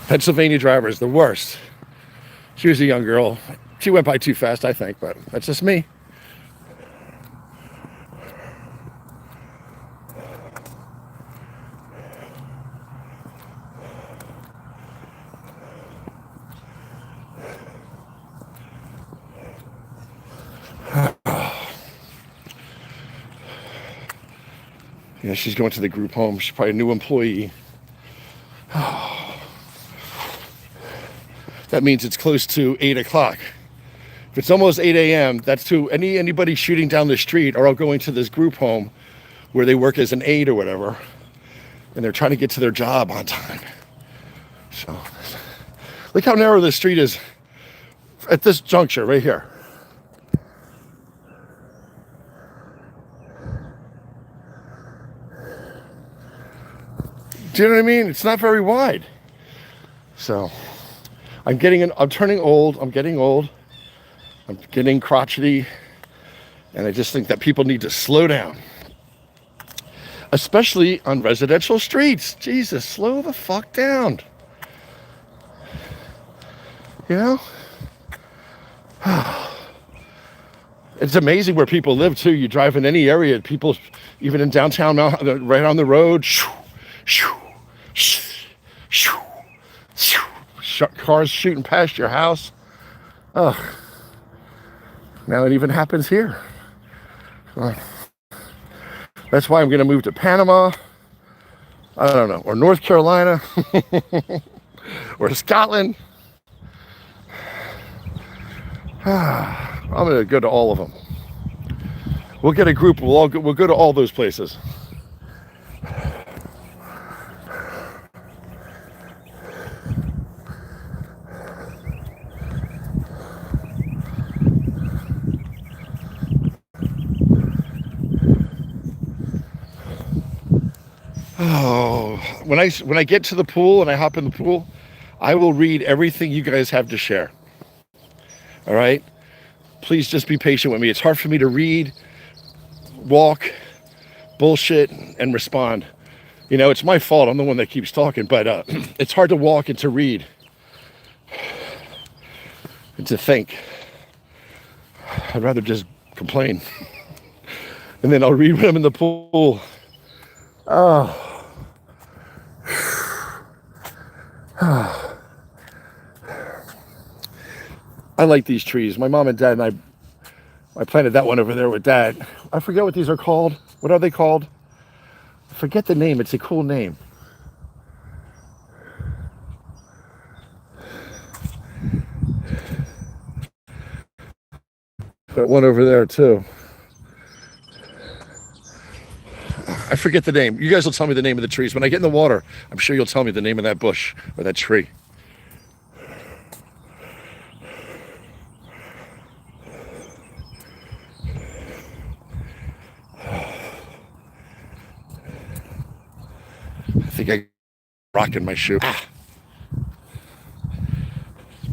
Pennsylvania driver is the worst. She was a young girl. She went by too fast, I think, but that's just me. Yeah, she's going to the group home. She's probably a new employee. That means it's close to 8 o'clock. If it's almost 8 a.m., that's to anybody shooting down the street or all going to this group home where they work as an aide or whatever, and they're trying to get to their job on time. So, look how narrow this street is at this juncture right here. Do you know what I mean? It's not very wide. So, I'm turning old. I'm getting old. I'm getting crotchety. And I just think that people need to slow down. Especially on residential streets. Jesus, slow the fuck down. You know? It's amazing where people live too. You drive in any area, people, even in downtown, right on the road, cars shooting past your house. Ugh. Now it even happens here. That's why I'm going to move to Panama. I don't know, or North Carolina, or Scotland. I'm going to go to all of them. We'll get a group. We'll go to all those places. Oh, when I get to the pool and I hop in the pool, I will read everything you guys have to share. All right? Please just be patient with me. It's hard for me to read, walk, bullshit, and respond. You know, it's my fault. I'm the one that keeps talking, but it's hard to walk and to read and to think. I'd rather just complain. And then I'll read when I'm in the pool. Oh. I like these trees. My mom and dad and I planted that one over there with dad. I forget what these are called. What are they called? I forget the name. It's a cool name. That one over there too. I forget the name. You guys will tell me the name of the trees. When I get in the water, I'm sure you'll tell me the name of that bush or that tree. I think I rock in my shoe. It's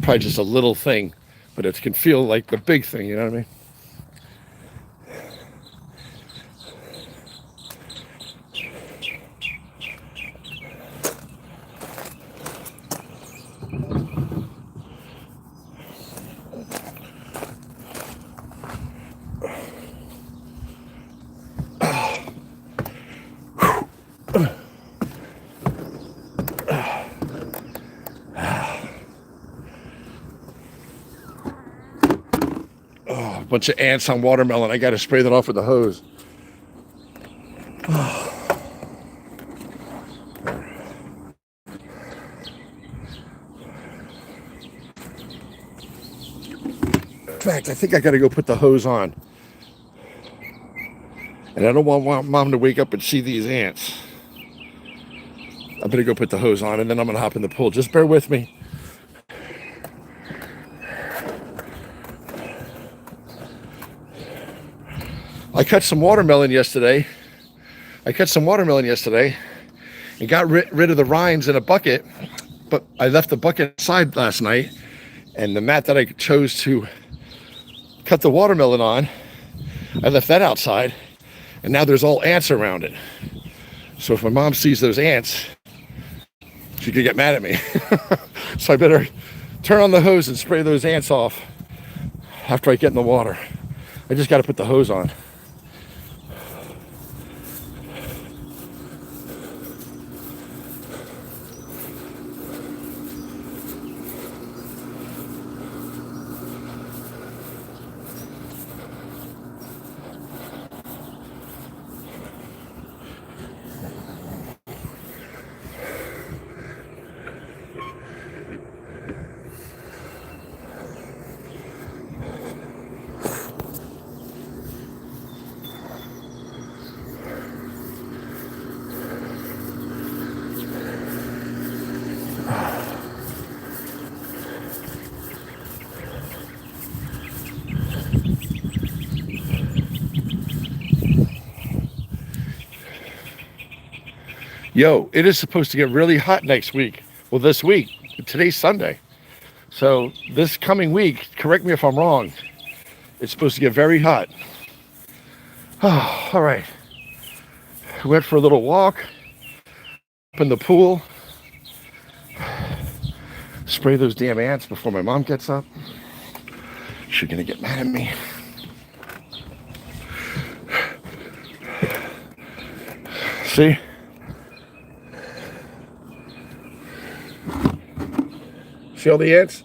probably just a little thing, but it can feel like the big thing, you know what I mean? bunch of ants on watermelon. I got to spray that off with the hose. In fact, I think I got to go put the hose on. And I don't want Mom to wake up and see these ants. I better go put the hose on, and then I'm going to hop in the pool. Just bear with me. I cut some watermelon yesterday. and got rid of the rinds in a bucket, but I left the bucket inside last night, and the mat that I chose to cut the watermelon on, I left that outside, and now there's all ants around it. So if my mom sees those ants, she could get mad at me. So I better turn on the hose and spray those ants off after I get in the water. I just got to put the hose on. Yo, it is supposed to get really hot next week. Well, this week. Today's Sunday. So this coming week, correct me if I'm wrong, it's supposed to get very hot. Oh, all right. Went for a little walk up in the pool. Spray those damn ants before my mom gets up. She's gonna get mad at me. See? See all the ants?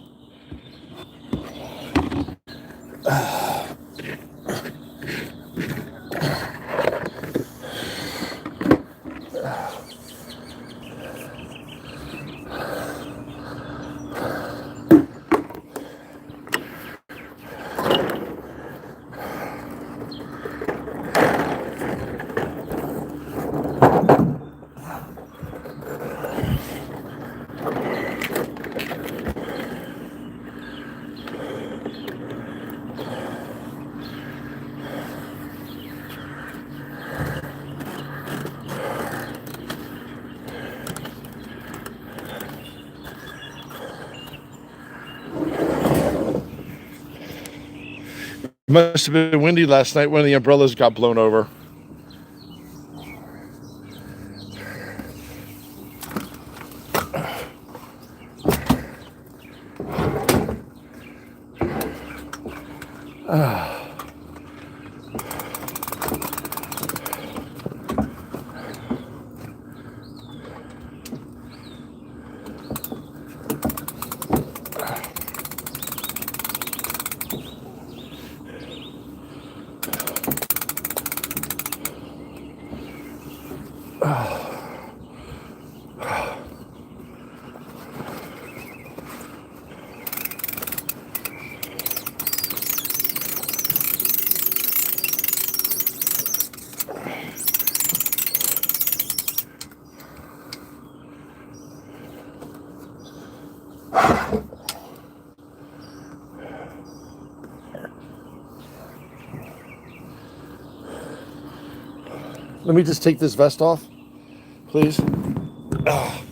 It must have been windy last night when the umbrellas got blown over. Let me just take this vest off, please. Oh.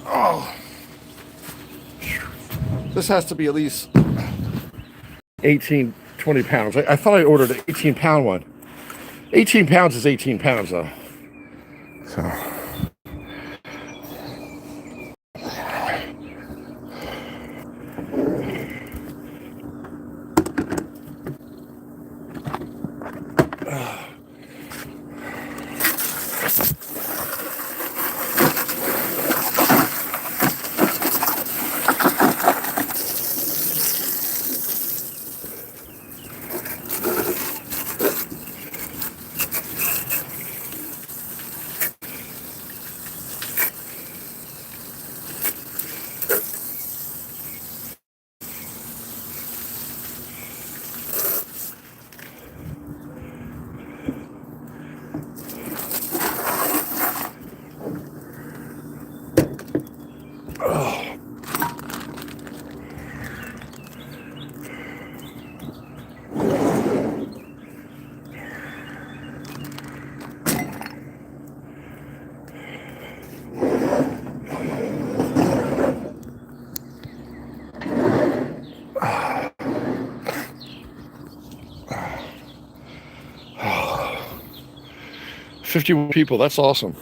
Oh. This has to be at least 18, 20 pounds. I thought I ordered an 18-pound one. 18 pounds is 18 pounds, though. So. $51 people. That's awesome.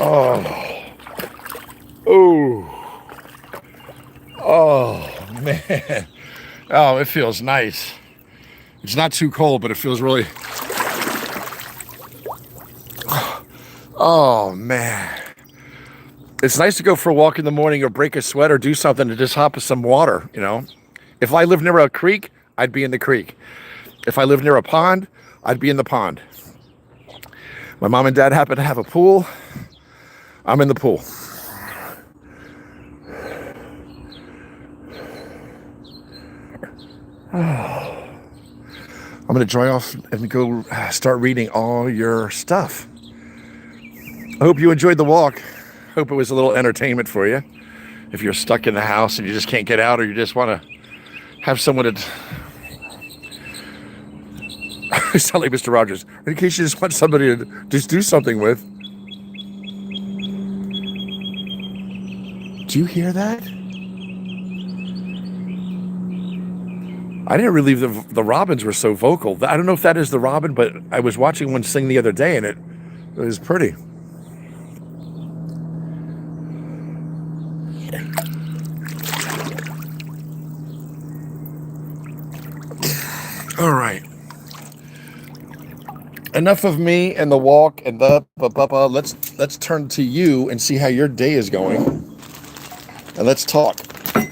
Oh. Oh. Oh, man. Oh, it feels nice. It's not too cold, but it feels really... Oh, man. It's nice to go for a walk in the morning or break a sweat or do something to just hop in some water, you know? If I lived near a creek, I'd be in the creek. If I lived near a pond, I'd be in the pond. My mom and dad happen to have a pool. I'm in the pool. I'm going to dry off and go start reading all your stuff. I hope you enjoyed the walk. Hope it was a little entertainment for you. If you're stuck in the house and you just can't get out, or you just want to have someone to... I sound like Mr. Rogers. In case you just want somebody to just do something with. Do you hear that? I didn't believe the robins were so vocal. I don't know if that is the robin, but I was watching one sing the other day, and it was pretty. All right. Enough of me and the walk and let's turn to you and see how your day is going. And let's talk.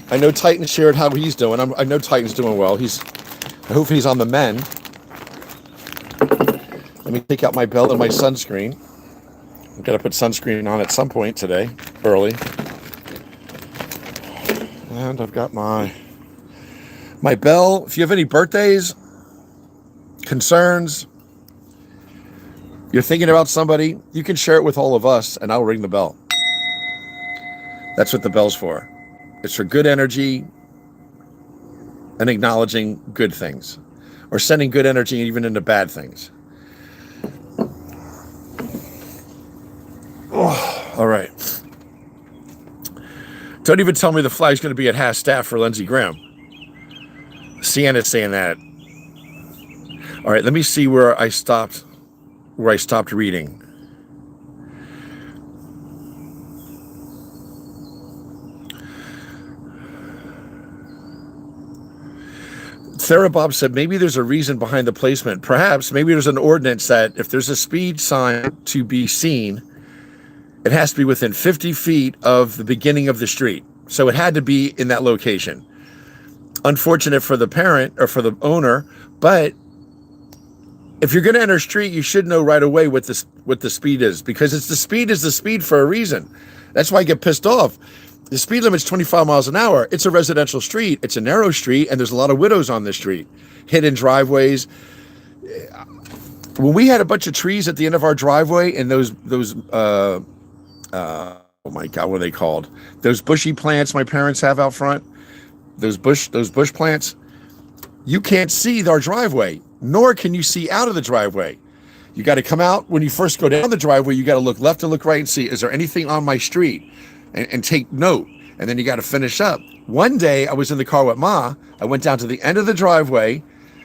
I know Titan shared how he's doing. I know Titan's doing well. I hope he's on the mend. Let me take out my belt and my sunscreen. I've got to put sunscreen on at some point today, early. And I've got my bell. If you have any birthdays, concerns, you're thinking about somebody, you can share it with all of us, and I'll ring the bell. That's what the bell's for. It's for good energy and acknowledging good things, or sending good energy even into bad things. Oh, all right. Don't even tell me the flag's going to be at half staff for Lindsey Graham. Sienna's saying that. All right, let me see where I stopped reading. Sarah Bob said, maybe there's a reason behind the placement. Perhaps, maybe there's an ordinance that if there's a speed sign to be seen, it has to be within 50 feet of the beginning of the street. So it had to be in that location. Unfortunate for the parent or for the owner, but if you're going to enter a street, you should know right away what the speed is, because the speed is the speed for a reason. That's why I get pissed off. The speed limit's 25 miles an hour. It's a residential street. It's a narrow street, and there's a lot of widows on this street. Hidden driveways. When we had a bunch of trees at the end of our driveway, and those oh my God, what are they called? Those bushy plants my parents have out front. Those bush plants. You can't see our driveway, nor can you see out of the driveway. You got to come out when you first go down the driveway. You got to look left and look right and see, is there anything on my street? And take note. And then you got to finish up. One day I was in the car with Ma. I went down to the end of the driveway,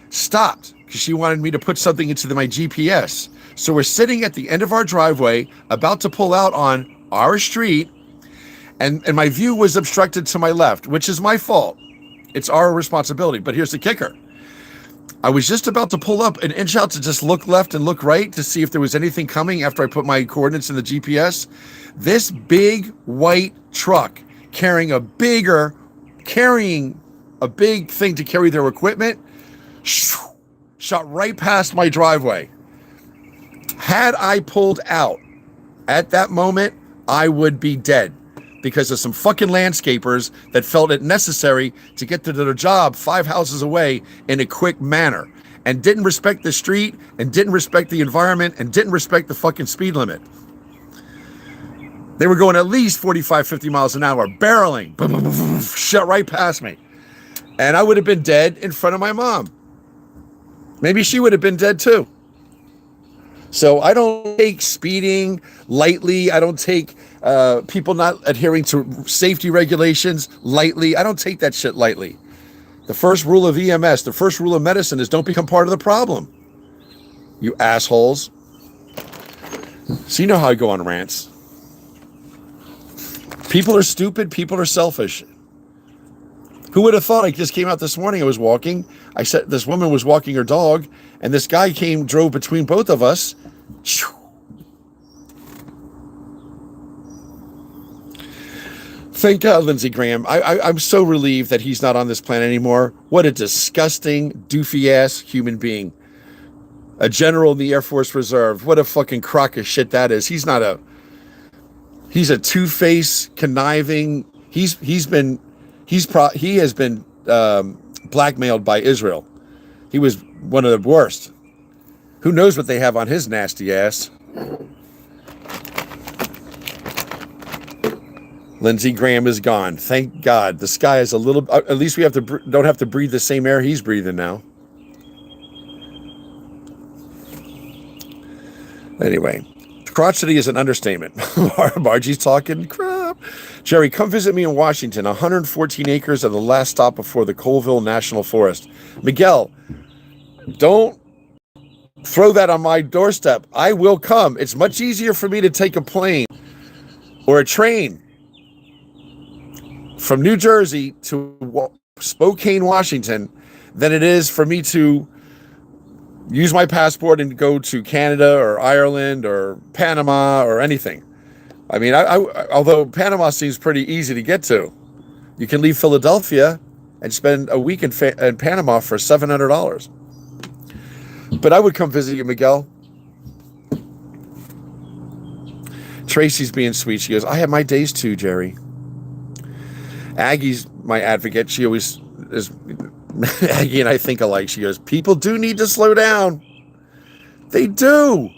stopped because she wanted me to put something into my GPS. So we're sitting at the end of our driveway, about to pull out on our street. And my view was obstructed to my left, which is my fault. It's our responsibility. But here's the kicker. I was just about to pull up an inch out to just look left and look right to see if there was anything coming after I put my coordinates in the GPS. This big white truck carrying a big thing to carry their equipment shot right past my driveway. Had I pulled out at that moment, I would be dead, because of some fucking landscapers that felt it necessary to get to their job 5 houses away in a quick manner, and didn't respect the street, and didn't respect the environment, and didn't respect the fucking speed limit. They were going at least 45, 50 miles an hour, barreling, boom, boom, boom, boom, shot right past me. And I would have been dead in front of my mom. Maybe she would have been dead too. So I don't take speeding lightly. I don't take people not adhering to safety regulations lightly. I don't take that shit lightly. The first rule of EMS, the first rule of medicine is don't become part of the problem. You assholes. So you know how I go on rants. People are stupid. People are selfish. Who would have thought? I just came out this morning. I was walking. I said this woman was walking her dog, and this guy drove between both of us. Thank God, Lindsey Graham. I'm so relieved that he's not on this planet anymore. What a disgusting, doofy-ass human being. A general in the Air Force Reserve. What a fucking crock of shit that is. He's a two-faced, conniving. He has been blackmailed by Israel. He was one of the worst. Who knows what they have on his nasty ass? Lindsey Graham is gone. Thank God. The sky is a little. At least we don't have to breathe the same air he's breathing now. Anyway, crotchety is an understatement. Margie's talking crap. Jerry, come visit me in Washington. 114 acres of the last stop before the Colville National Forest. Miguel, don't throw that on my doorstep. I will come. It's much easier for me to take a plane or a train from New Jersey to Spokane, Washington, than it is for me to use my passport and go to Canada or Ireland or Panama or anything. I mean, although Panama seems pretty easy to get to, you can leave Philadelphia and spend a week in Panama for $700. But I would come visit you, Miguel. Tracy's being sweet. She goes, I have my days too, Jerry. Aggie's my advocate. She always is. Aggie and I think alike. She goes, people do need to slow down. They do.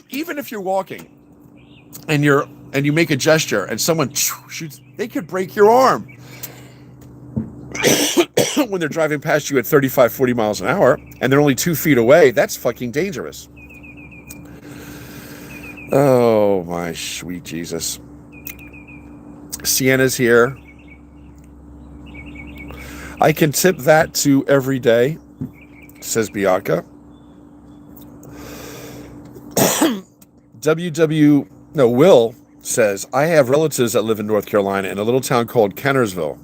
Even if you're walking and you make a gesture and someone shoots, they could break your arm when they're driving past you at 35, 40 miles an hour and they're only 2 feet away. That's fucking dangerous. Oh, my sweet Jesus. Sienna's here. I can tip that to every day, says Bianca. Will says, I have relatives that live in North Carolina in a little town called Kennersville.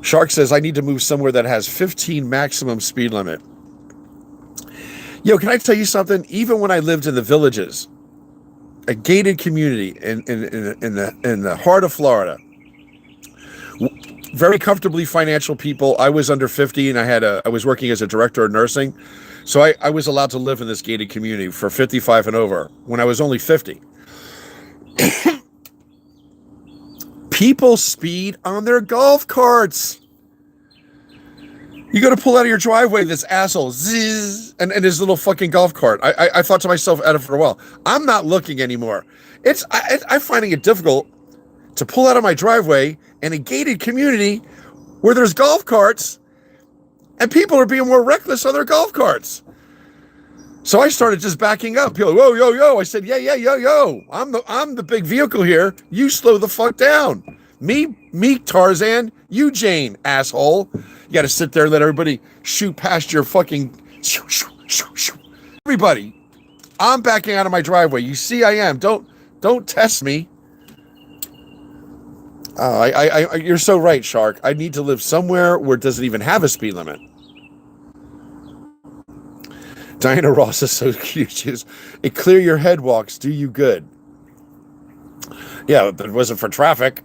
Shark says, I need to move somewhere that has 15 maximum speed limit. Yo, can I tell you something? Even when I lived in the villages, a gated community in the heart of Florida, very comfortably financial people. I was under 50 and I was working as a director of nursing. So I was allowed to live in this gated community for 55 and over when I was only 50. People speed on their golf carts. You got to pull out of your driveway, this asshole, zzz, and his little fucking golf cart. I thought to myself at it for a while, I'm not looking anymore. I'm finding it difficult to pull out of my driveway in a gated community where there's golf carts and people are being more reckless on their golf carts. So I started just backing up. People, whoa, yo, yo. I said, yo. I'm the big vehicle here. You slow the fuck down. Me, Tarzan. You, Jane, asshole. You got to sit there and let everybody shoot past your fucking. Everybody, I'm backing out of my driveway. You see, I am. Don't test me. You're so right, Shark. I need to live somewhere where it doesn't even have a speed limit. Diana Ross is so cute. She goes, it clear your head walks do you good. Yeah, but it wasn't for traffic.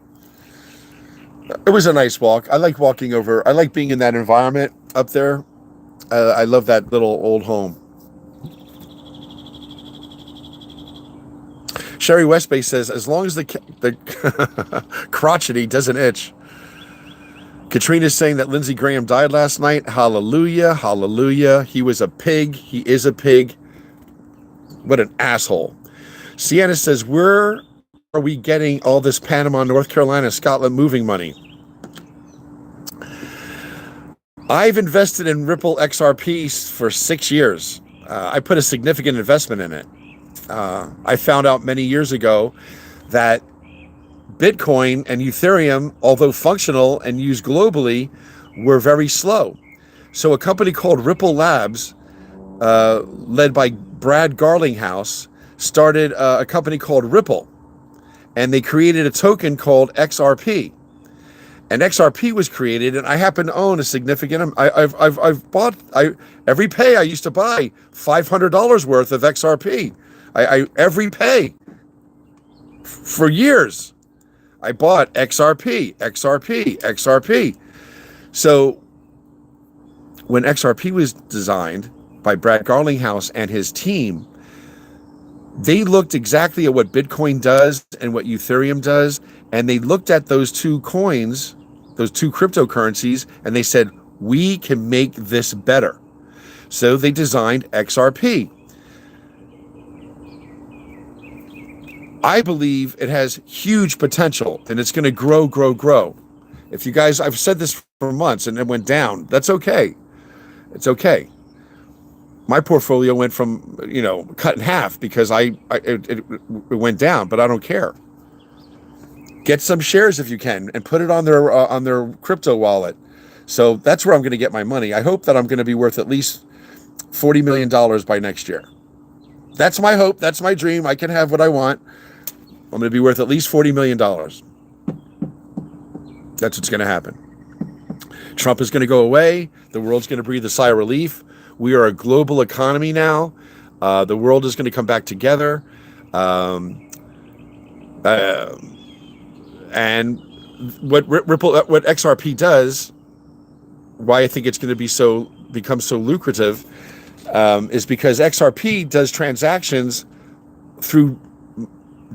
It was a nice walk. I like walking over. I like being in that environment up there. I love that little old home. Sherry Westbay says, as long as the crotchety doesn't itch. Katrina's saying that Lindsey Graham died last night. Hallelujah, hallelujah. He was a pig. He is a pig. What an asshole. Sienna says, where are we getting all this Panama, North Carolina, Scotland moving money? I've invested in Ripple XRP for 6 years. I put a significant investment in it. I found out many years ago that Bitcoin and Ethereum, although functional and used globally, were very slow. So a company called Ripple Labs, led by Brad Garlinghouse, started a company called Ripple, and they created a token called XRP. And XRP was created, and I happen to own a significant. I've bought every pay I used to buy $500 worth of XRP. Every pay for years. I bought XRP. So when XRP was designed by Brad Garlinghouse and his team, they looked exactly at what Bitcoin does and what Ethereum does, and they looked at those two coins, those two cryptocurrencies, and they said, we can make this better. So they designed XRP. I believe it has huge potential, and it's going to grow. If you guys, I've said this for months and it went down. That's okay. It's okay. My portfolio went from, cut in half because it went down, but I don't care. Get some shares if you can and put it on their crypto wallet. So that's where I'm going to get my money. I hope that I'm going to be worth at least $40 million by next year. That's my hope. That's my dream. I can have what I want. I'm going to be worth at least $40 million. That's what's going to happen. Trump is going to go away. The world's going to breathe a sigh of relief. We are a global economy now. The world is going to come back together. And what XRP does, why I think it's going to become so lucrative, is because XRP does transactions through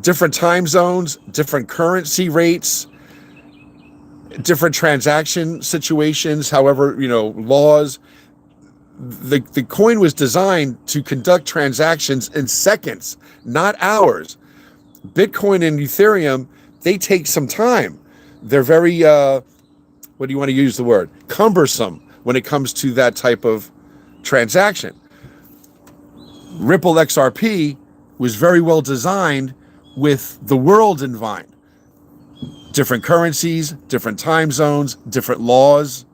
different time zones, different currency rates, different transaction situations, however, laws. The coin was designed to conduct transactions in seconds, not hours. Bitcoin and Ethereum, they take some time. They're very, what do you want to use the word? Cumbersome when it comes to that type of transaction. Ripple XRP was very well designed with the world in mind. Different currencies, different time zones, different laws.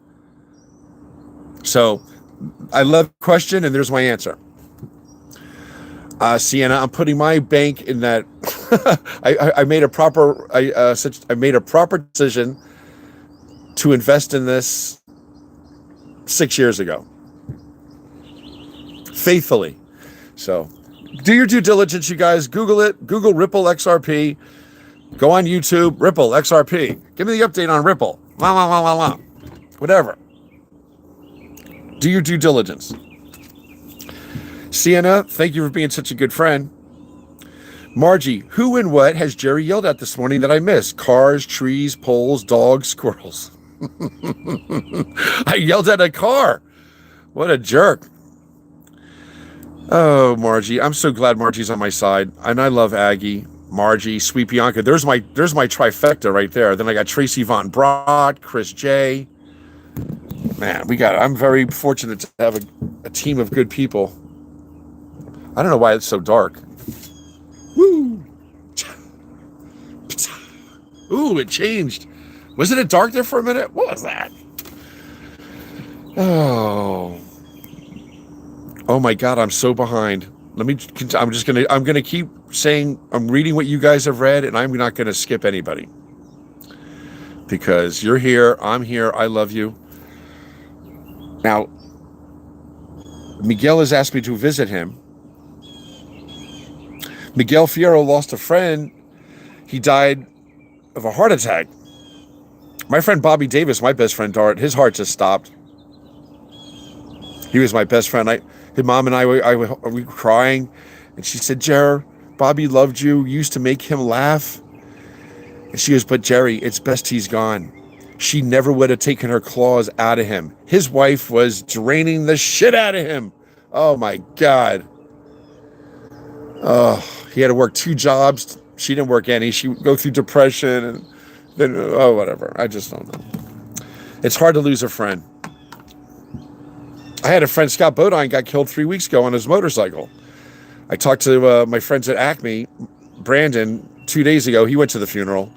So I love the question, and there's my answer. Sienna, I'm putting my bank in that. I made a proper decision to invest in this 6 years ago, faithfully. So do your due diligence, you guys. Google it. Google Ripple XRP. Go on YouTube. Ripple XRP. Give me the update on Ripple. Whatever. Do your due diligence. Sienna, thank you for being such a good friend. Margie, who and what has Jerry yelled at this morning that I missed? Cars, trees, poles, dogs, squirrels. I yelled at a car. What a jerk. Oh, Margie, I'm so glad Margie's on my side. And I love Aggie, Margie, Sweet Bianca. There's my trifecta right there. Then I got Tracy Von Brott, Chris J. Man, I'm very fortunate to have a team of good people. I don't know why it's so dark. Woo! Ooh, it changed. Wasn't it dark there for a minute? What was that? Oh my God, I'm so behind. I'm gonna keep saying, I'm reading what you guys have read, and I'm not gonna skip anybody. Because you're here, I'm here, I love you. Now, Miguel has asked me to visit him. Miguel Fierro lost a friend. He died of a heart attack. My friend Bobby Davis, my best friend Dart, his heart just stopped. He was my best friend. His mom and I were crying, and she said, Jer, Bobby loved you, used to make him laugh. And she goes, but Jerry, it's best he's gone. She never would have taken her claws out of him. His wife was draining the shit out of him. Oh my God. He had to work 2 jobs. She didn't work any. She would go through depression and then, whatever. I just don't know. It's hard to lose a friend. I had a friend, Scott Bodine, got killed 3 weeks ago on his motorcycle. I talked to my friends at Acme, Brandon, 2 days ago. He went to the funeral.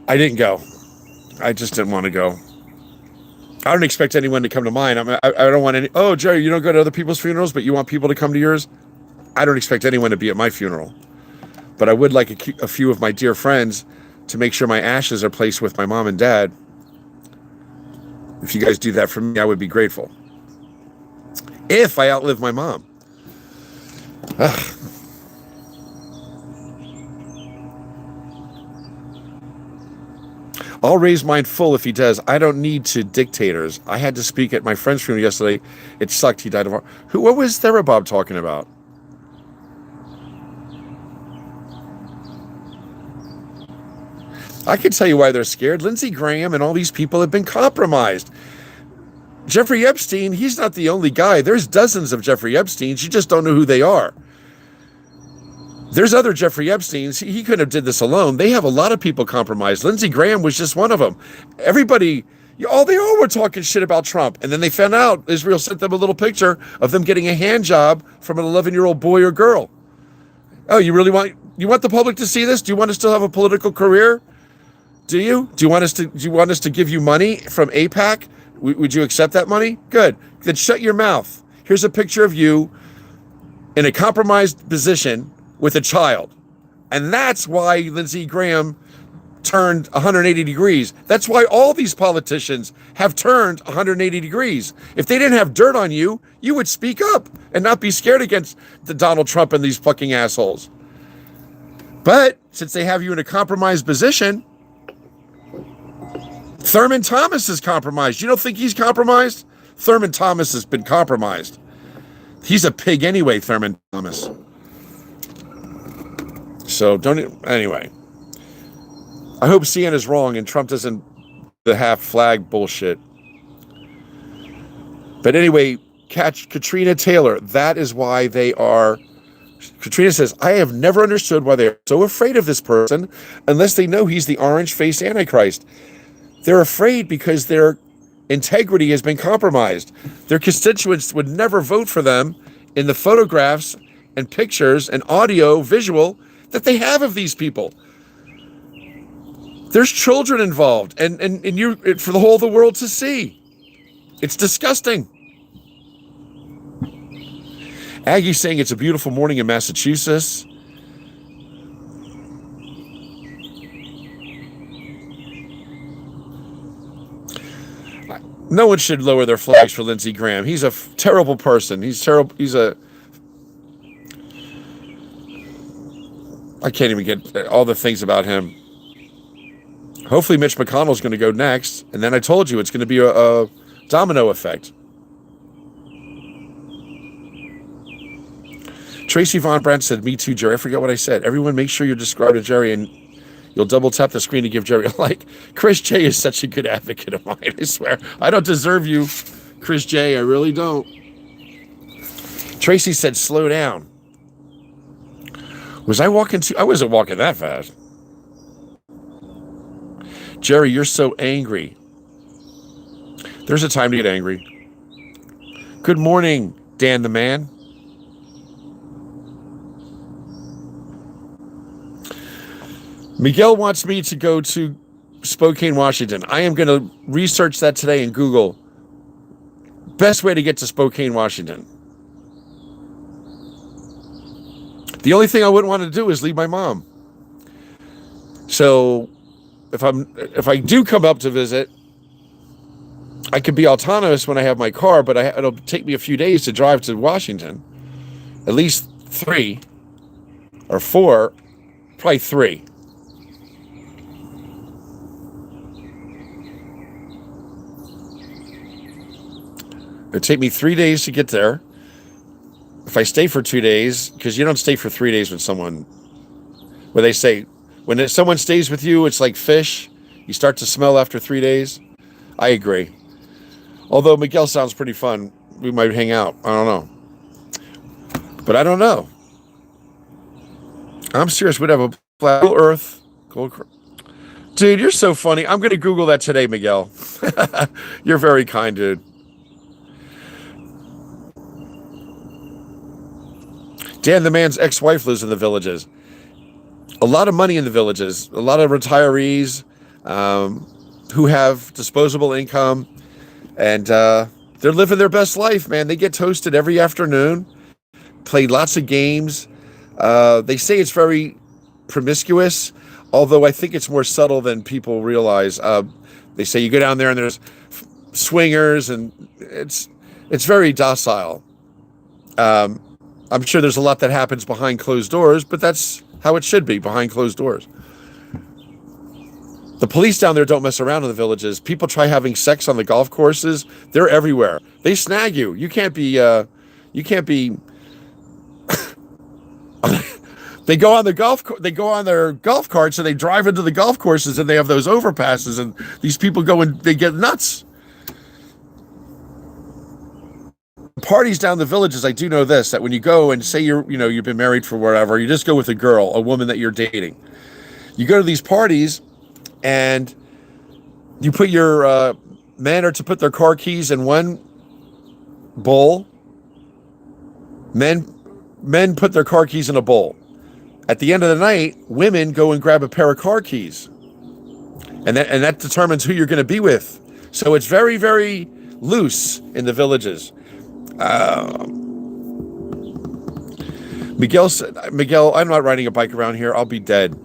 I didn't go. I just didn't want to go. I don't expect anyone to come to mine. I don't want any. Oh, Jerry, you don't go to other people's funerals, but you want people to come to yours? I don't expect anyone to be at my funeral. But I would like a few of my dear friends to make sure my ashes are placed with my mom and dad. If you guys do that for me, I would be grateful. If I outlive my mom. Ugh. I'll raise mine full if he does. I don't need to dictators. I had to speak at my friend's funeral yesterday. It sucked. He died of... What was Therabob talking about? I can tell you why they're scared. Lindsey Graham and all these people have been compromised. Jeffrey Epstein, he's not the only guy. There's dozens of Jeffrey Epsteins. You just don't know who they are. There's other Jeffrey Epsteins. He couldn't have did this alone. They have a lot of people compromised. Lindsey Graham was just one of them. Everybody, they all were talking shit about Trump. And then they found out Israel sent them a little picture of them getting a hand job from an 11-year-old boy or girl. Oh, you want the public to see this? Do you want to still have a political career? Do you? Do you want us to give you money from AIPAC? Would you accept that money? Good. Then shut your mouth. Here's a picture of you in a compromised position with a child. And that's why Lindsey Graham turned 180 degrees. That's why all these politicians have turned 180 degrees. If they didn't have dirt on you, you would speak up and not be scared against the Donald Trump and these fucking assholes. But since they have you in a compromised position, Thurman Thomas is compromised. You don't think he's compromised? Thurman Thomas has been compromised. He's a pig anyway, Thurman Thomas. So anyway. I hope CNN is wrong and Trump doesn't the half flag bullshit. But anyway, catch Katrina Taylor. That is why they are. Katrina says, I have never understood why they're so afraid of this person unless they know he's the orange-faced Antichrist. They're afraid because their integrity has been compromised. Their constituents would never vote for them in the photographs and pictures and audio, visual that they have of these people. There's children involved, and for the whole of the world to see. It's disgusting. Aggie's saying it's a beautiful morning in Massachusetts. No one should lower their flags for Lindsey Graham. He's a terrible person. He's terrible. I can't even get all the things about him. Hopefully Mitch McConnell's going to go next. And then I told you it's going to be a domino effect. Tracy Von Brandt said, me too, Jerry. I forget what I said. Everyone make sure you describe to Jerry and you'll double tap the screen to give Jerry a like. Chris J is such a good advocate of mine, I swear. I don't deserve you, Chris J. I really don't. Tracy said, slow down. Was I walking too? I wasn't walking that fast. Jerry, you're so angry. There's a time to get angry. Good morning, Dan the man. Miguel wants me to go to Spokane, Washington. I am going to research that today and Google best way to get to Spokane, Washington. The only thing I wouldn't want to do is leave my mom. So if I do come up to visit, I could be autonomous when I have my car, but it'll take me a few days to drive to Washington. At least 3 or 4, probably 3. It'll take me 3 days to get there. If I stay for 2 days, because you don't stay for 3 days with someone, where they say, when someone stays with you, it's like fish. You start to smell after 3 days. I agree. Although Miguel sounds pretty fun. We might hang out. I don't know. But I don't know. I'm serious. We'd have a flat Earth. Dude, you're so funny. I'm going to Google that today, Miguel. You're very kind, dude. Dan the man's ex-wife lives in the villages. A lot of money in the villages. A lot of retirees who have disposable income. And they're living their best life, man. They get toasted every afternoon. Play lots of games. They say it's very promiscuous, although I think it's more subtle than people realize. They say you go down there and there's swingers, and it's very docile. I'm sure there's a lot that happens behind closed doors, but that's how it should be, behind closed doors. The police down there don't mess around in the villages. People try having sex on the golf courses. They're everywhere. They snag you. You can't be. They go on their golf carts and they drive into the golf courses, and they have those overpasses, and these people go and they get nuts. Parties down the villages, I do know this, that when you go and say you've been married for whatever, you just go with a woman that you're dating. You go to these parties and you put your men are to put their car keys in one bowl. Men put their car keys in a bowl. At the end of the night, women go and grab a pair of car keys. And that determines who you're going to be with. So it's very, very loose in the villages. Miguel said, I'm not riding a bike around here. I'll be dead.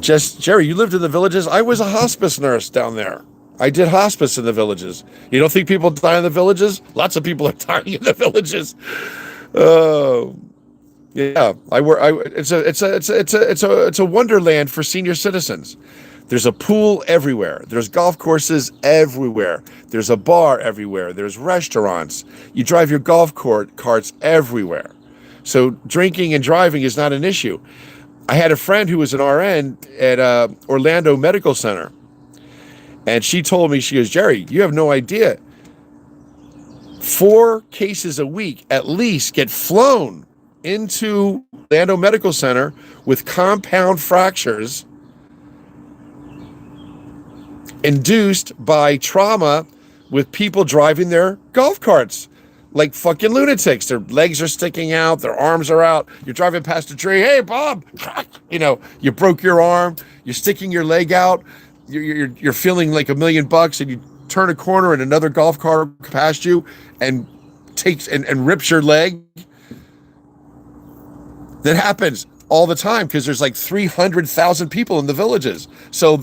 Jerry, you lived in the villages? I was a hospice nurse down there. I did hospice in the villages. You don't think people die in the villages? Lots of people are dying in the villages. Yeah, it's a wonderland for senior citizens. There's a pool everywhere. There's golf courses everywhere. There's a bar everywhere. There's restaurants. You drive your golf carts everywhere. So drinking and driving is not an issue. I had a friend who was an RN at Orlando Medical Center. And she told me, she goes, Jerry, you have no idea. 4 cases a week at least get flown into Orlando Medical Center with compound fractures induced by trauma with people driving their golf carts like fucking lunatics. Their legs are sticking out, their arms are out. You're driving past a tree. Hey, Bob, you broke your arm. You're sticking your leg out. You're feeling like $1 million, and you turn a corner and another golf cart past you and takes and rips your leg. That happens all the time because there's like 300,000 people in the villages. So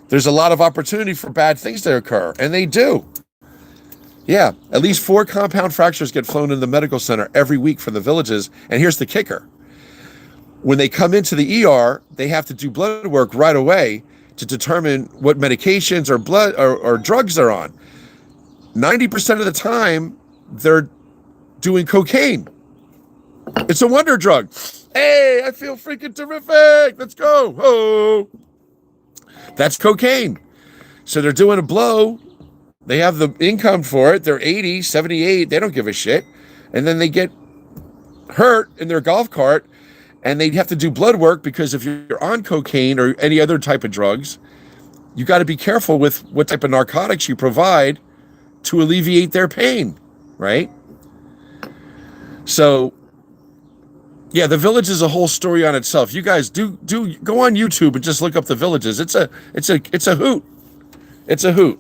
there's a lot of opportunity for bad things to occur, and they do. Yeah, at least 4 compound fractures get flown in the medical center every week from the villages. And here's the kicker. When they come into the ER, they have to do blood work right away to determine what medications or blood or drugs they're on. 90% of the time, they're doing cocaine. It's a wonder drug. Hey, I feel freaking terrific. Let's go. Oh, that's cocaine. So they're doing a blow. They have the income for it. They're 80, 78. They don't give a shit. And then they get hurt in their golf cart, and they have to do blood work because if you're on cocaine or any other type of drugs, you got to be careful with what type of narcotics you provide to alleviate their pain, right? So, yeah, the village is a whole story on itself. You guys do go on YouTube and just look up the villages. It's a hoot. It's a hoot.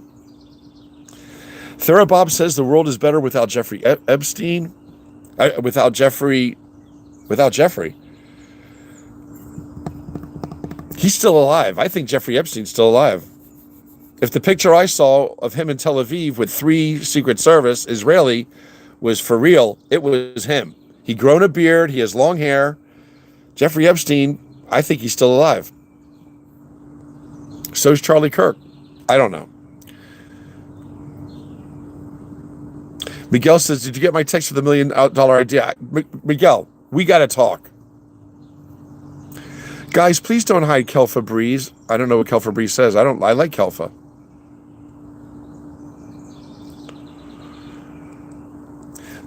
Therabob says the world is better without Jeffrey Epstein. Without Jeffrey. He's still alive. I think Jeffrey Epstein's still alive. If the picture I saw of him in Tel Aviv with 3 Secret Service Israeli was for real, it was him. He'd grown a beard. He has long hair. Jeffrey Epstein, I think he's still alive. So's Charlie Kirk. I don't know. Miguel says, did you get my text with $1 million idea? Miguel, we got to talk. Guys, please don't hide Kelfa Breeze. I don't know what Kelfa Breeze says. I like Kelfa.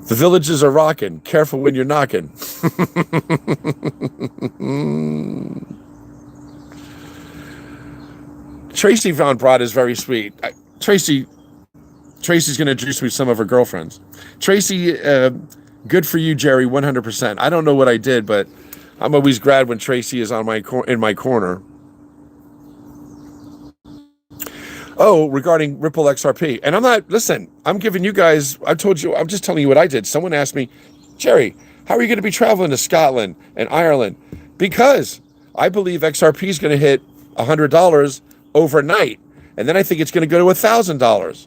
The villages are rocking. Careful when you're knocking. Tracy Von Brod is very sweet. Tracy's going to introduce me to some of her girlfriends. Tracy, good for you, Jerry, 100%. I don't know what I did, but I'm always glad when Tracy is on in my corner. Oh, regarding Ripple XRP. And I'm giving you guys, I'm just telling you what I did. Someone asked me, Jerry, how are you going to be traveling to Scotland and Ireland? Because I believe XRP is going to hit $100 overnight. And then I think it's going to go to $1,000.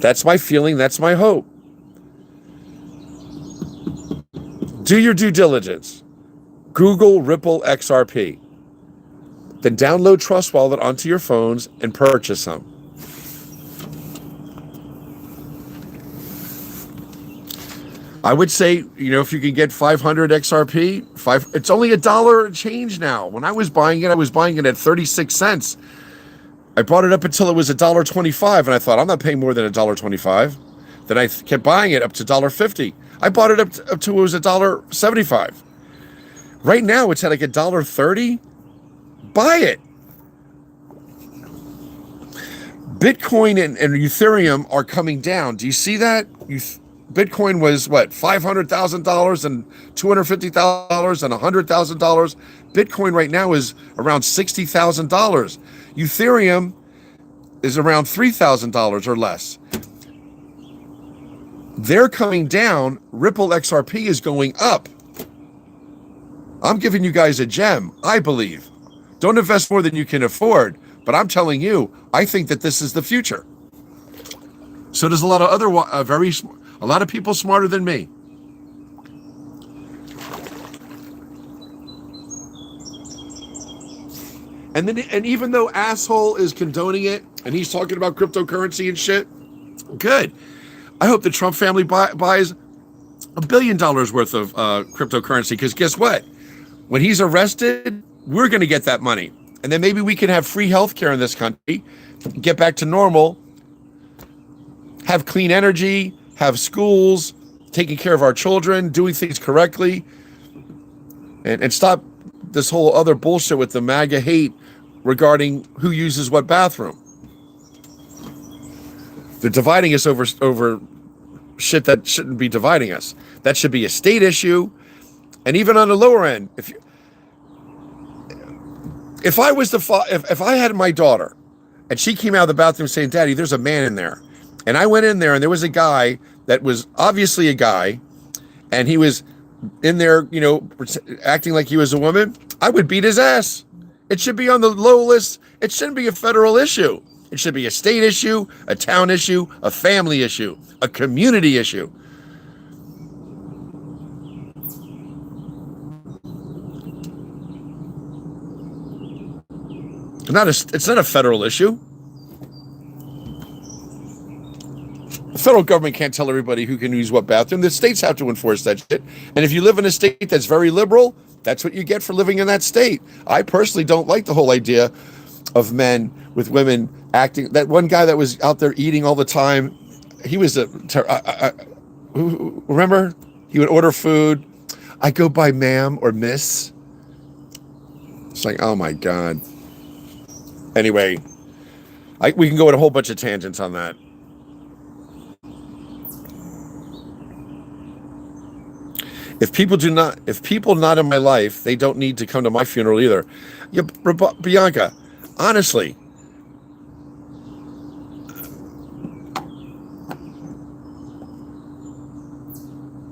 That's my feeling. That's my hope. Do your due diligence. Google Ripple XRP. Then download Trust Wallet onto your phones and purchase some. I would say, if you can get 500 XRP, it's only $1 change now. When I was buying it at 36 cents. I bought it up until it was $1.25, and I thought, I'm not paying more than $1.25. Then I kept buying it up to $1.50. I bought it up to it was $1.75. Right now, it's at like $1.30. Buy it. Bitcoin and Ethereum are coming down. Do you see that? Bitcoin was what, $500,000 and $250,000 and $100,000. Bitcoin right now is around $60,000. Ethereum is around $3,000 or less. They're coming down. Ripple XRP is going up. I'm giving you guys a gem, I believe. Don't invest more than you can afford, but I'm telling you, I think that this is the future. So there's a lot of other a lot of people smarter than me. And even though asshole is condoning it and he's talking about cryptocurrency and shit, good. I hope the Trump family buys $1 billion worth of cryptocurrency, because guess what? When he's arrested, we're going to get that money. And then maybe we can have free healthcare in this country, get back to normal, have clean energy, have schools, taking care of our children, doing things correctly, and stop this whole other bullshit with the MAGA hate regarding who uses what bathroom. They're dividing us over shit that shouldn't be dividing us. That should be a state issue. And even on the lower end, if I had my daughter and she came out of the bathroom saying, Daddy, there's a man in there. And I went in there and there was a guy that was obviously a guy, and he was in there, acting like he was a woman, I would beat his ass. It should be on the low list. It shouldn't be a federal issue. It should be a state issue, a town issue, a family issue, a community issue. It's not a federal issue. The federal government can't tell everybody who can use what bathroom. The states have to enforce that shit. And if you live in a state that's very liberal, that's what you get for living in that state. I personally don't like the whole idea of men with women acting. That one guy that was out there eating all the time, he was remember? He would order food. I go by ma'am or miss. It's like, oh my God. Anyway, we can go in a whole bunch of tangents on that. If people not in my life, they don't need to come to my funeral either. Yeah, Bianca, honestly,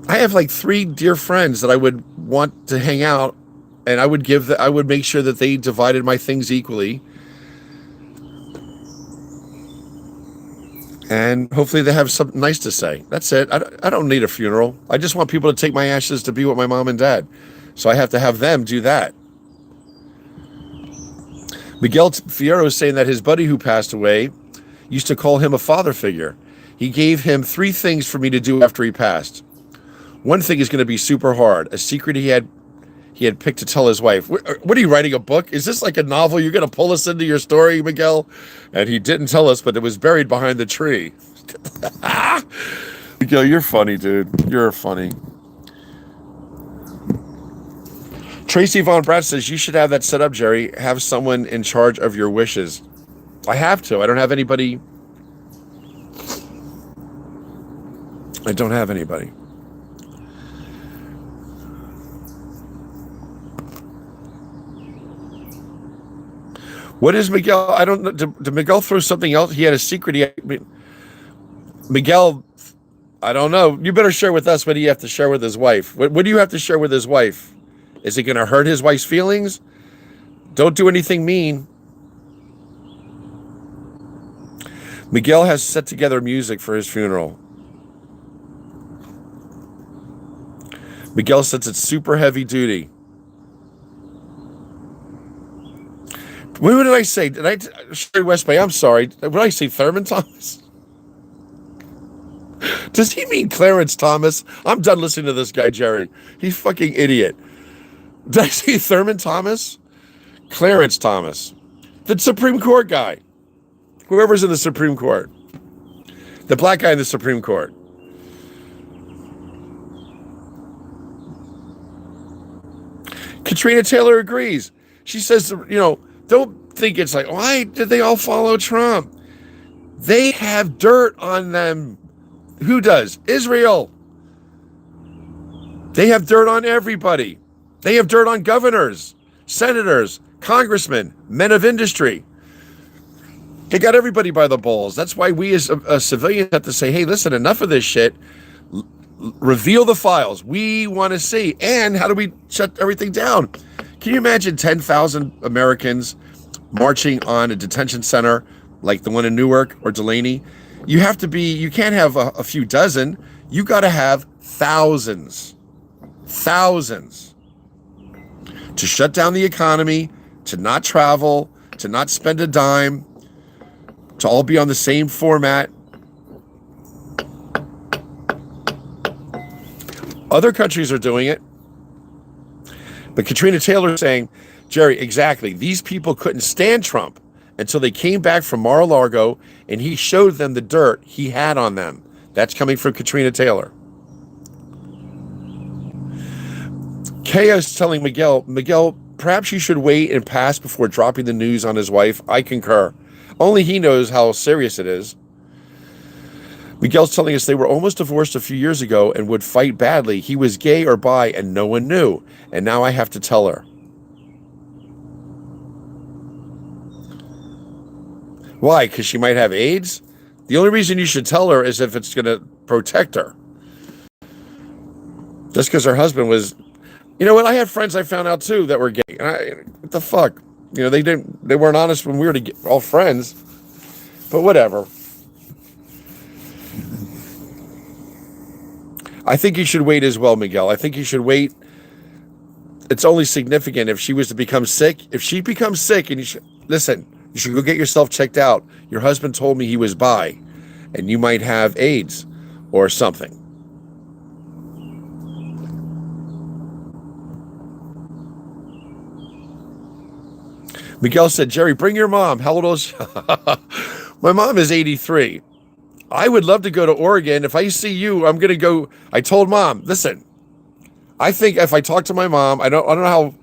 I have like 3 dear friends that I would want to hang out, and I would make sure that they divided my things equally. And hopefully they have something nice to say. That's it. I don't need a funeral. I just want people to take my ashes to be with my mom and dad. So I have to have them do that. Miguel Fierro is saying that his buddy who passed away used to call him a father figure. He gave him 3 things for me to do after he passed. One thing is going to be super hard. A secret he had picked to tell his wife. What are you writing, a book? Is this like a novel? You're going to pull us into your story, Miguel? And he didn't tell us, but it was buried behind the tree. Miguel, you're funny, dude. You're funny. Tracy Von Bratt says you should have that set up, Jerry. Have someone in charge of your wishes. I have to. I don't have anybody. I don't have anybody. What is Miguel? I don't know. Did Miguel throw something else? He had a secret. Miguel, I don't know. You better share with us what do you have to share with his wife. What do you have to share with his wife? Is it going to hurt his wife's feelings? Don't do anything mean. Miguel has set together music for his funeral. Miguel says it's super heavy duty. What did I say? Sherry West Bay, I'm sorry. What did I say, Thurman Thomas? Does he mean Clarence Thomas? I'm done listening to this guy, Jerry. He's fucking idiot. Did I say Thurman Thomas? Clarence Thomas. The Supreme Court guy. Whoever's in the Supreme Court. The black guy in the Supreme Court. Katrina Taylor agrees. She says, don't think it's like, why did they all follow Trump? They have dirt on them. Who does? Israel. They have dirt on everybody. They have dirt on governors, senators, congressmen, men of industry. They got everybody by the balls. That's why we as a civilian have to say, hey, listen, enough of this shit. Reveal the files. We want to see. And how do we shut everything down? Can you imagine 10,000 Americans marching on a detention center like the one in Newark or Delaney? You can't have a few dozen. You got to have thousands to shut down the economy, to not travel, to not spend a dime, to all be on the same format. Other countries are doing it. But Katrina Taylor is saying, Jerry, exactly. These people couldn't stand Trump until they came back from Mar-a-Lago and he showed them the dirt he had on them. That's coming from Katrina Taylor. Kaya is telling Miguel, perhaps you should wait and pass before dropping the news on his wife. I concur. Only he knows how serious it is. Miguel's telling us they were almost divorced a few years ago and would fight badly. He was gay or bi and no one knew. And now I have to tell her. Why? Because she might have AIDS? The only reason you should tell her is if it's going to protect her. Just because her husband was... You know what? I had friends I found out too that were gay. What the fuck? They weren't honest when we were all friends. But whatever. I think you should wait as well, Miguel. I think you should wait. It's only significant if she was to become sick. If she becomes sick and you should go get yourself checked out. Your husband told me he was bi and you might have AIDS or something. Miguel said, Jerry, bring your mom. How old is she? My mom is 83. I would love to go to Oregon. If I see you, I'm going to go. I told mom, listen, I think if I talk to my mom, I don't know how.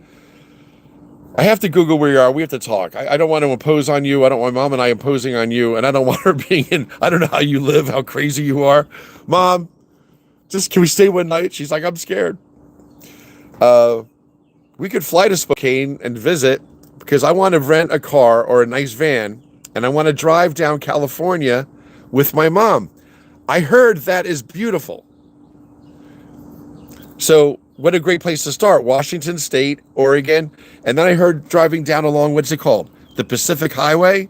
I have to Google where you are. We have to talk. I don't want to impose on you. I don't want mom and I imposing on you. And I don't want her being in, I don't know how you live, how crazy you are. Mom, can we stay one night? She's like, I'm scared. We could fly to Spokane and visit because I want to rent a car or a nice van. And I want to drive down California with my mom. I heard that is beautiful. So what a great place to start. Washington State, Oregon. And then I heard driving down along, what's it called? The Pacific Highway.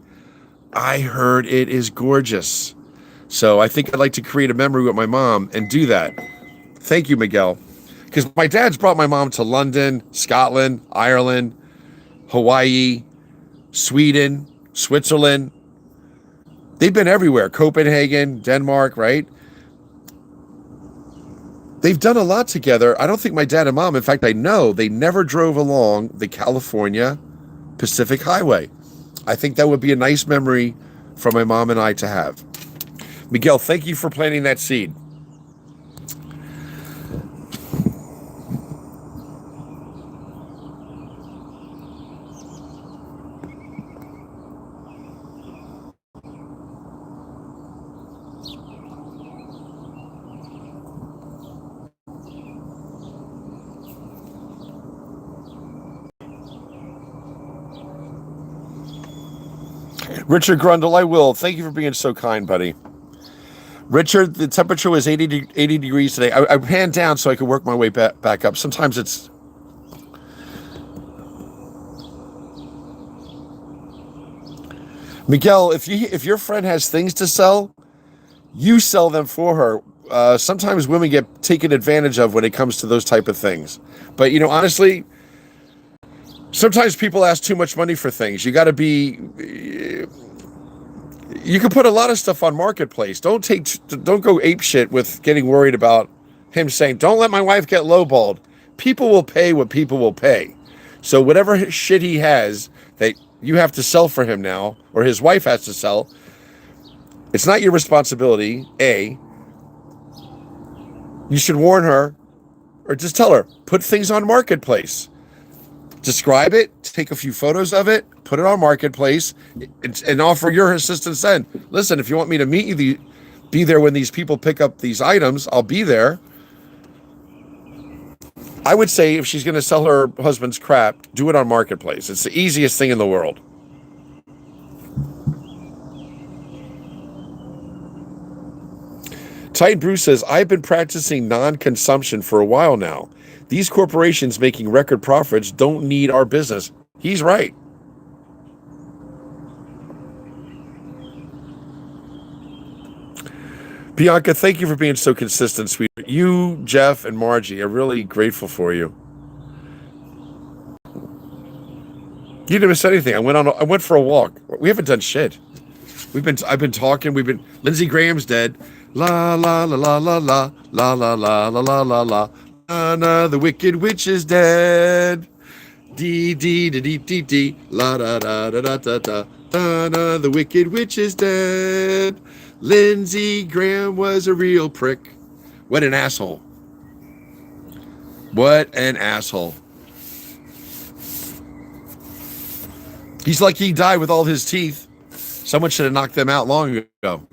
I heard it is gorgeous. So I think I'd like to create a memory with my mom and do that. Thank you, Miguel. Because my dad's brought my mom to London, Scotland, Ireland, Hawaii, Sweden, Switzerland. They've been everywhere. Copenhagen, Denmark, right? They've done a lot together. I don't think my dad and mom, in fact, I know they never drove along the California Pacific Highway. I think that would be a nice memory for my mom and I to have. Miguel, thank you for planting that seed. Richard Grundle, I will. Thank you for being so kind, buddy. Richard, the temperature was 80 degrees today. I panned down so I could work my way back up. Sometimes it's... Miguel, if your friend has things to sell, you sell them for her. Sometimes women get taken advantage of when it comes to those type of things. But, honestly, sometimes people ask too much money for things. You got to be... You can put a lot of stuff on Marketplace. Don't go ape shit with getting worried about him saying, don't let my wife get lowballed. People will pay what people will pay. So whatever shit he has that you have to sell for him now, or his wife has to sell, it's not your responsibility, A. You should warn her, or just tell her, put things on Marketplace. Describe it, take a few photos of it, put it on Marketplace, and offer your assistance then. Listen, if you want me to meet you, be there when these people pick up these items, I'll be there. I would say if she's going to sell her husband's crap, do it on Marketplace. It's the easiest thing in the world. Tight Bruce says, I've been practicing non-consumption for a while now. These corporations making record profits don't need our business. He's right. Bianca, thank you for being so consistent, sweet. You, Jeff, and Margie, I'm really grateful for you. You didn't miss anything. I went for a walk. We haven't done shit. I've been talking. Lindsey Graham's dead. La la la la la la la la la la la la la. Anna, the Wicked Witch is dead. Dee dee dee dee dee dee. La da da da da da da. Anna, the Wicked Witch is dead. Lindsey Graham was a real prick. What an asshole. What an asshole. He's lucky he died with all his teeth. Someone should have knocked them out long ago.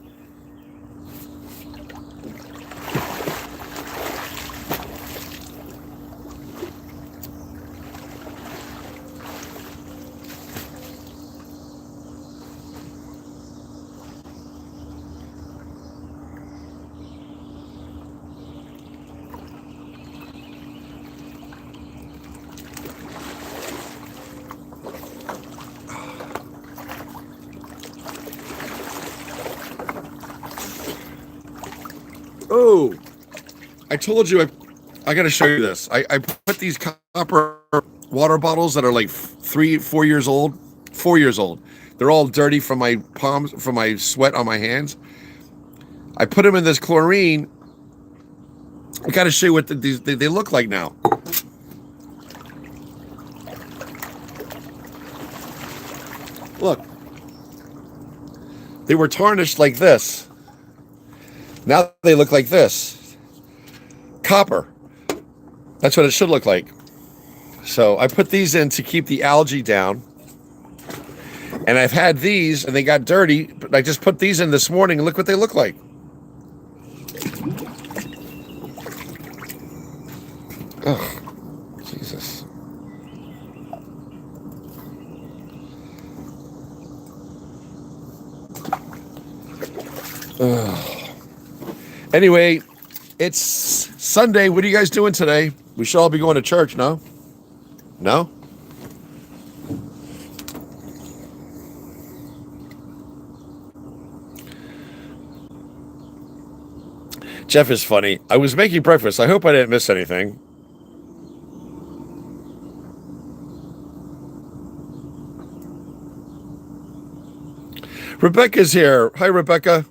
Oh, I told you I got to show you this. I put these copper water bottles that are like 4 years old. 4 years old. They're all dirty from my palms, from my sweat on my hands. I put them in this chlorine. I got to show you what they look like now. Look. They were tarnished like this. Now they look like this. Copper. That's what it should look like. So I put these in to keep the algae down. And I've had these and they got dirty, but I just put these in this morning and look what they look like. Ugh. Jesus. Ugh. Anyway, it's Sunday. What are you guys doing today? We should all be going to church, no? No? Jeff is funny. I was making breakfast. I hope I didn't miss anything. Rebecca's here. Hi, Rebecca.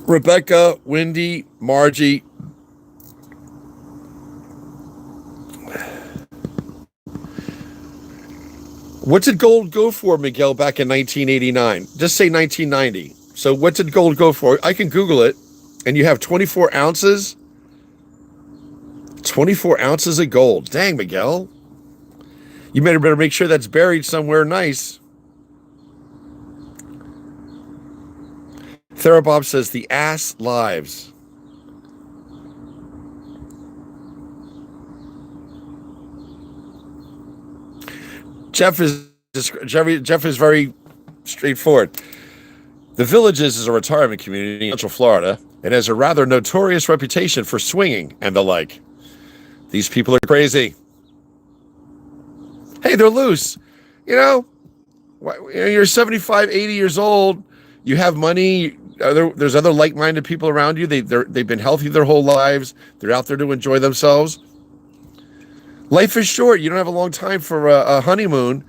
Rebecca, Wendy, Margie. What did gold go for, Miguel, back in 1989? Just say 1990. So what did gold go for? I can Google it. And you have 24 ounces? 24 ounces of gold. Dang, Miguel. You better make sure that's buried somewhere nice. Therabob says the ass lives. Jeff is Jeff is very straightforward. The Villages is a retirement community in Central Florida. It has a rather notorious reputation for swinging and the like. These people are crazy. Hey, they're loose. You know, you're 75, 80 years old. You have money. There's other like-minded people around you. They've been healthy their whole lives. They're out there to enjoy themselves. Life is short. You don't have a long time for a honeymoon.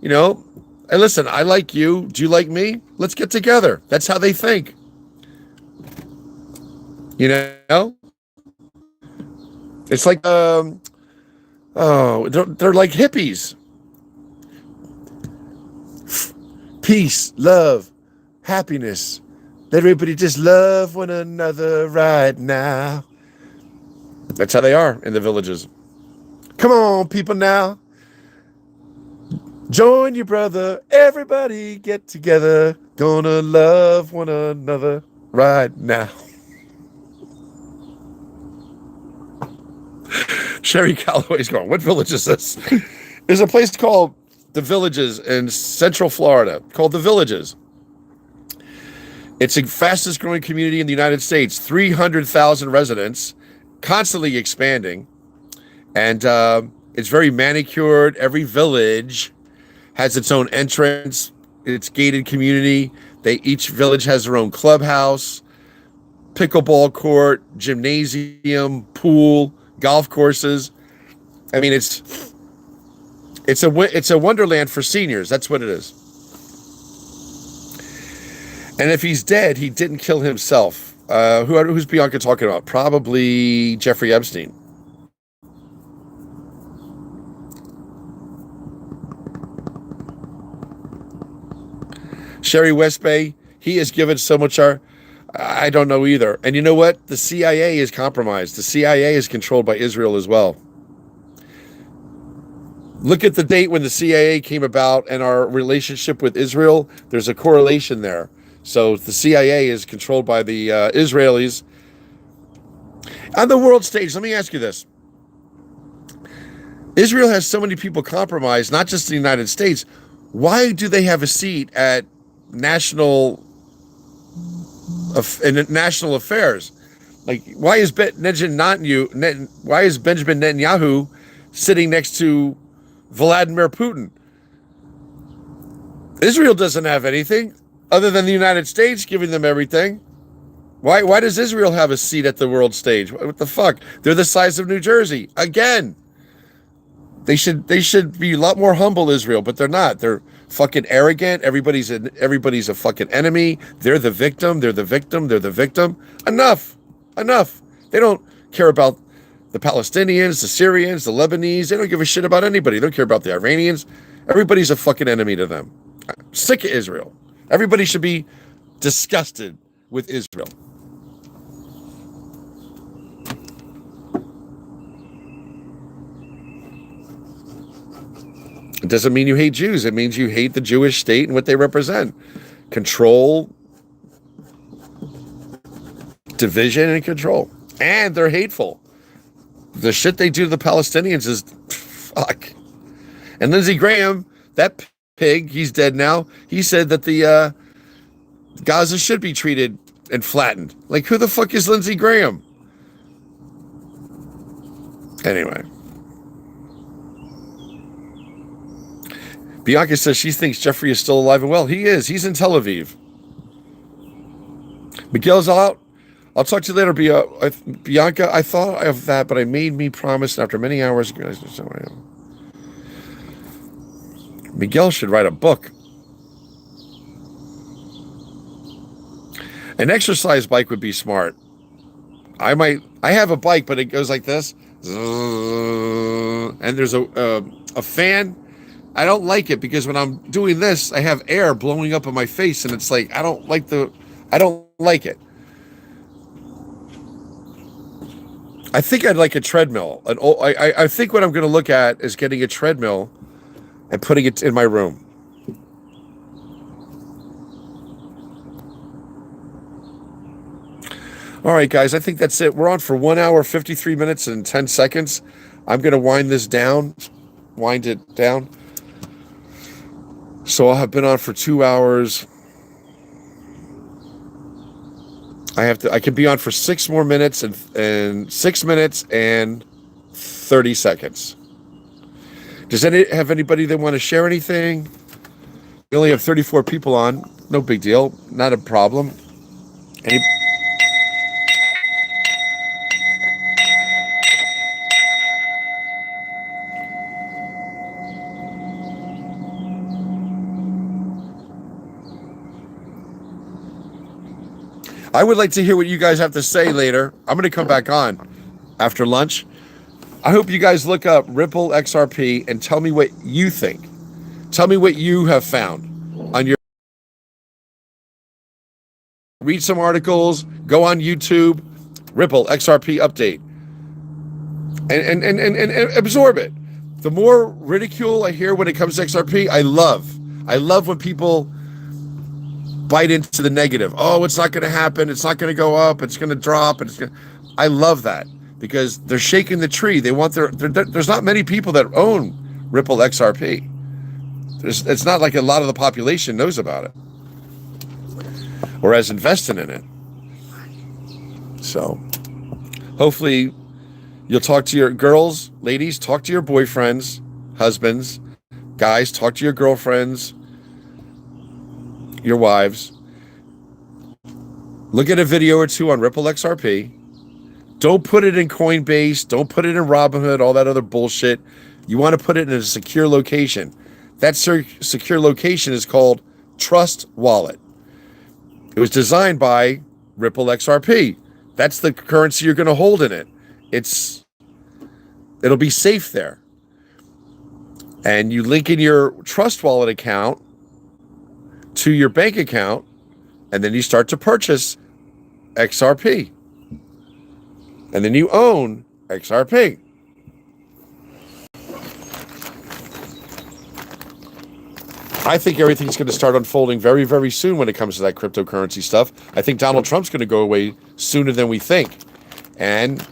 You know, and listen, I like you. Do you like me? Let's get together. That's how they think. You know? It's like, they're like hippies. Peace, love, happiness. Let everybody just love one another right now. That's how they are in the Villages. Come on, people now. Join your brother. Everybody get together. Gonna love one another right now. Sherry Calloway's going, what village is this? There's a place called The Villages in Central Florida called The Villages. It's the fastest growing community in the United States, 300,000 residents, constantly expanding. And it's very manicured. Every village has its own entrance. It's gated community. Each village has their own clubhouse, pickleball court, gymnasium, pool, golf courses. I mean, it's a wonderland for seniors. That's what it is. And if he's dead, he didn't kill himself. Who's Bianca talking about? Probably Jeffrey Epstein. Sherry West Bay, he has given so much I don't know either. And you know what? The CIA is compromised. The CIA is controlled by Israel as well. Look at the date when the CIA came about and our relationship with Israel. There's a correlation there. So the CIA is controlled by the Israelis. On the world stage, let me ask you this. Israel has so many people compromised, not just the United States. Why do they have a seat at national affairs? Like, why is Benjamin Netanyahu sitting next to Vladimir Putin? Israel doesn't have anything other than the United States giving them everything. Why does Israel have a seat at the world stage? What the fuck? They're the size of New Jersey. Again. They should be a lot more humble, Israel, but they're not. They're fucking arrogant. Everybody's a fucking enemy. They're the victim. They're the victim. They're the victim. Enough. They don't care about the Palestinians, the Syrians, the Lebanese. They don't give a shit about anybody. They don't care about the Iranians. Everybody's a fucking enemy to them. I'm sick of Israel. Everybody should be disgusted with Israel. It doesn't mean you hate Jews. It means you hate the Jewish state and what they represent. Control, division, and control. And they're hateful. The shit they do to the Palestinians is fuck. And Lindsey Graham, that pig, he's dead now. He said that the Gaza should be treated and flattened. Like, who the fuck is Lindsey Graham? Anyway. Bianca says she thinks Jeffrey is still alive and well. He is. He's in Tel Aviv. Miguel's out. I'll talk to you later, Bianca. I thought of that, but I made me promise after many hours. Miguel should write a book. An exercise bike would be smart. I have a bike, but it goes like this. And there's a fan. I don't like it because when I'm doing this, I have air blowing up in my face, and it's like I don't like it. I think I'd like a treadmill. I think what I'm going to look at is getting a treadmill and putting it in my room. All right, guys, I think that's it. We're on for 1 hour, 53 minutes, and 10 seconds. I'm going to wind it down. So I'll have been on for 2 hours. I could be on for 6 more minutes and 6 minutes and 30 seconds. Does have anybody that want to share anything? We only have 34 people on. No big deal. Not a problem. Any? I would like to hear what you guys have to say later. I'm going to come back on after lunch. I hope you guys look up Ripple XRP and tell me what you think. Tell me what you have found on your. Read some articles. Go on YouTube. Ripple XRP update. And absorb it. The more ridicule I hear when it comes to XRP, I love. I love when people bite into the negative. Oh, it's not going to happen. It's not going to go up. It's going to drop. I love that because they're shaking the tree. They want there's not many people that own Ripple XRP. It's not like a lot of the population knows about it or has invested in it. So hopefully you'll talk to your girls, ladies, talk to your boyfriends, husbands, guys, talk to your girlfriends, your wives. Look at a video or two on Ripple XRP. Don't put it in Coinbase. Don't put it in Robinhood, all that other bullshit. You want to put it in a secure location. That secure location is called Trust Wallet. It was designed by Ripple XRP. That's the currency you're going to hold in it. It'll be safe there. And you link in your Trust Wallet account to your bank account, and then you start to purchase XRP. And then you own XRP. I think everything's going to start unfolding very, very soon when it comes to that cryptocurrency stuff. I think Donald Trump's going to go away sooner than we think. And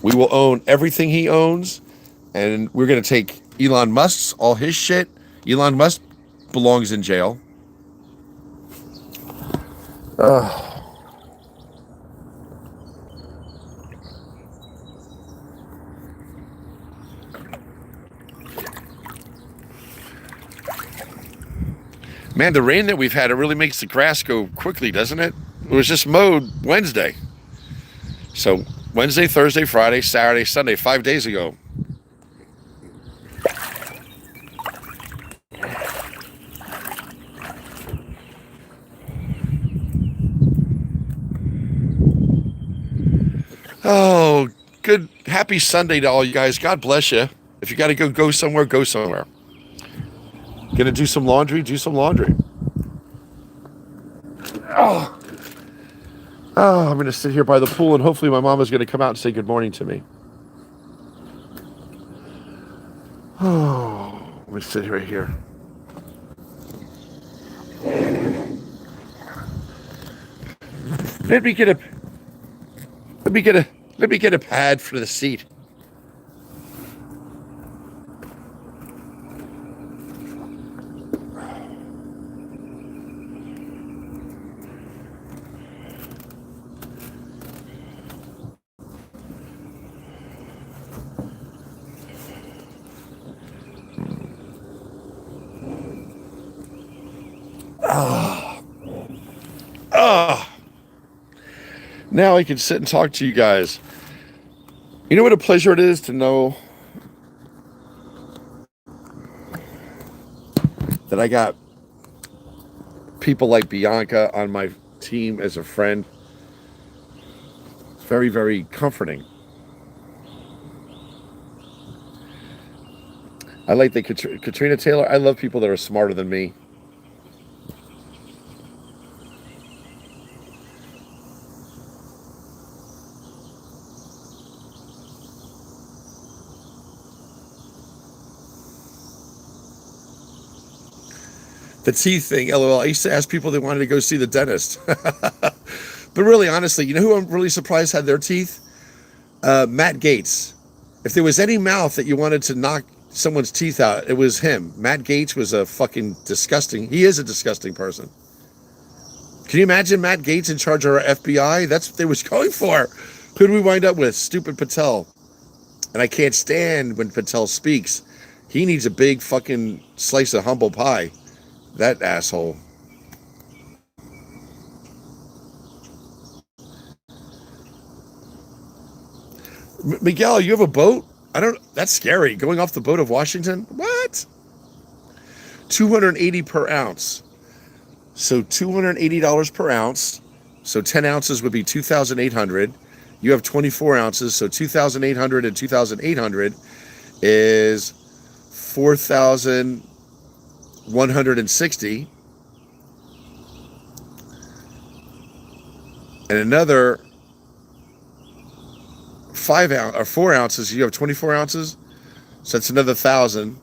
we will own everything he owns. And we're going to take Elon Musk's, all his shit. Elon Musk belongs in jail. Man, the rain that we've had, it really makes the grass go quickly, doesn't it? It was just mowed Wednesday. So Wednesday, Thursday, Friday, Saturday, Sunday, 5 days ago. Oh, good. Happy Sunday to all you guys. God bless you. If you got to go somewhere, go somewhere. Gonna do some laundry? Do some laundry. Oh, I'm gonna sit here by the pool and hopefully my mama's gonna come out and say good morning to me. Oh, let me sit right here. Let me get a pad for the seat. Now I can sit and talk to you guys. You know what a pleasure it is to know that I got people like Bianca on my team as a friend. It's very, very comforting. I like the Katrina Taylor. I love people that are smarter than me. The teeth thing, LOL. I used to ask people they wanted to go see the dentist. But really, honestly, you know who I'm really surprised had their teeth? Matt Gaetz. If there was any mouth that you wanted to knock someone's teeth out. It was him. Matt Gaetz was a fucking disgusting. He is a disgusting person. Can you imagine Matt Gaetz in charge of our FBI? That's what they was going for. Who did we wind up with? Stupid Patel. And I can't stand when Patel speaks. He needs a big fucking slice of humble pie. That asshole. Miguel, you have a boat? That's scary. Going off the boat of Washington? What? 280 per ounce. So $280 per ounce. So 10 ounces would be 2,800. You have 24 ounces. So 2,800 and 2,800 is 4,160. And another 4 ounces. You have 24 ounces. So that's another 1,000.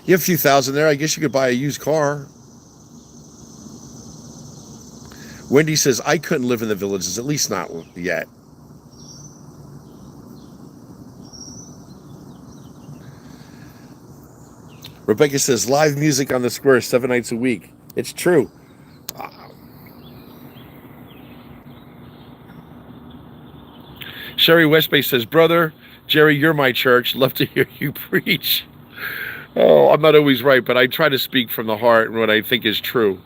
You have a few thousand there. I guess you could buy a used car. Wendy says, I couldn't live in the villages, at least not yet. Rebecca says, live music on the square 7 nights a week. It's true. Sherry Westbay says, brother, Jerry, you're my church. Love to hear you preach. Oh, I'm not always right, but I try to speak from the heart and what I think is true.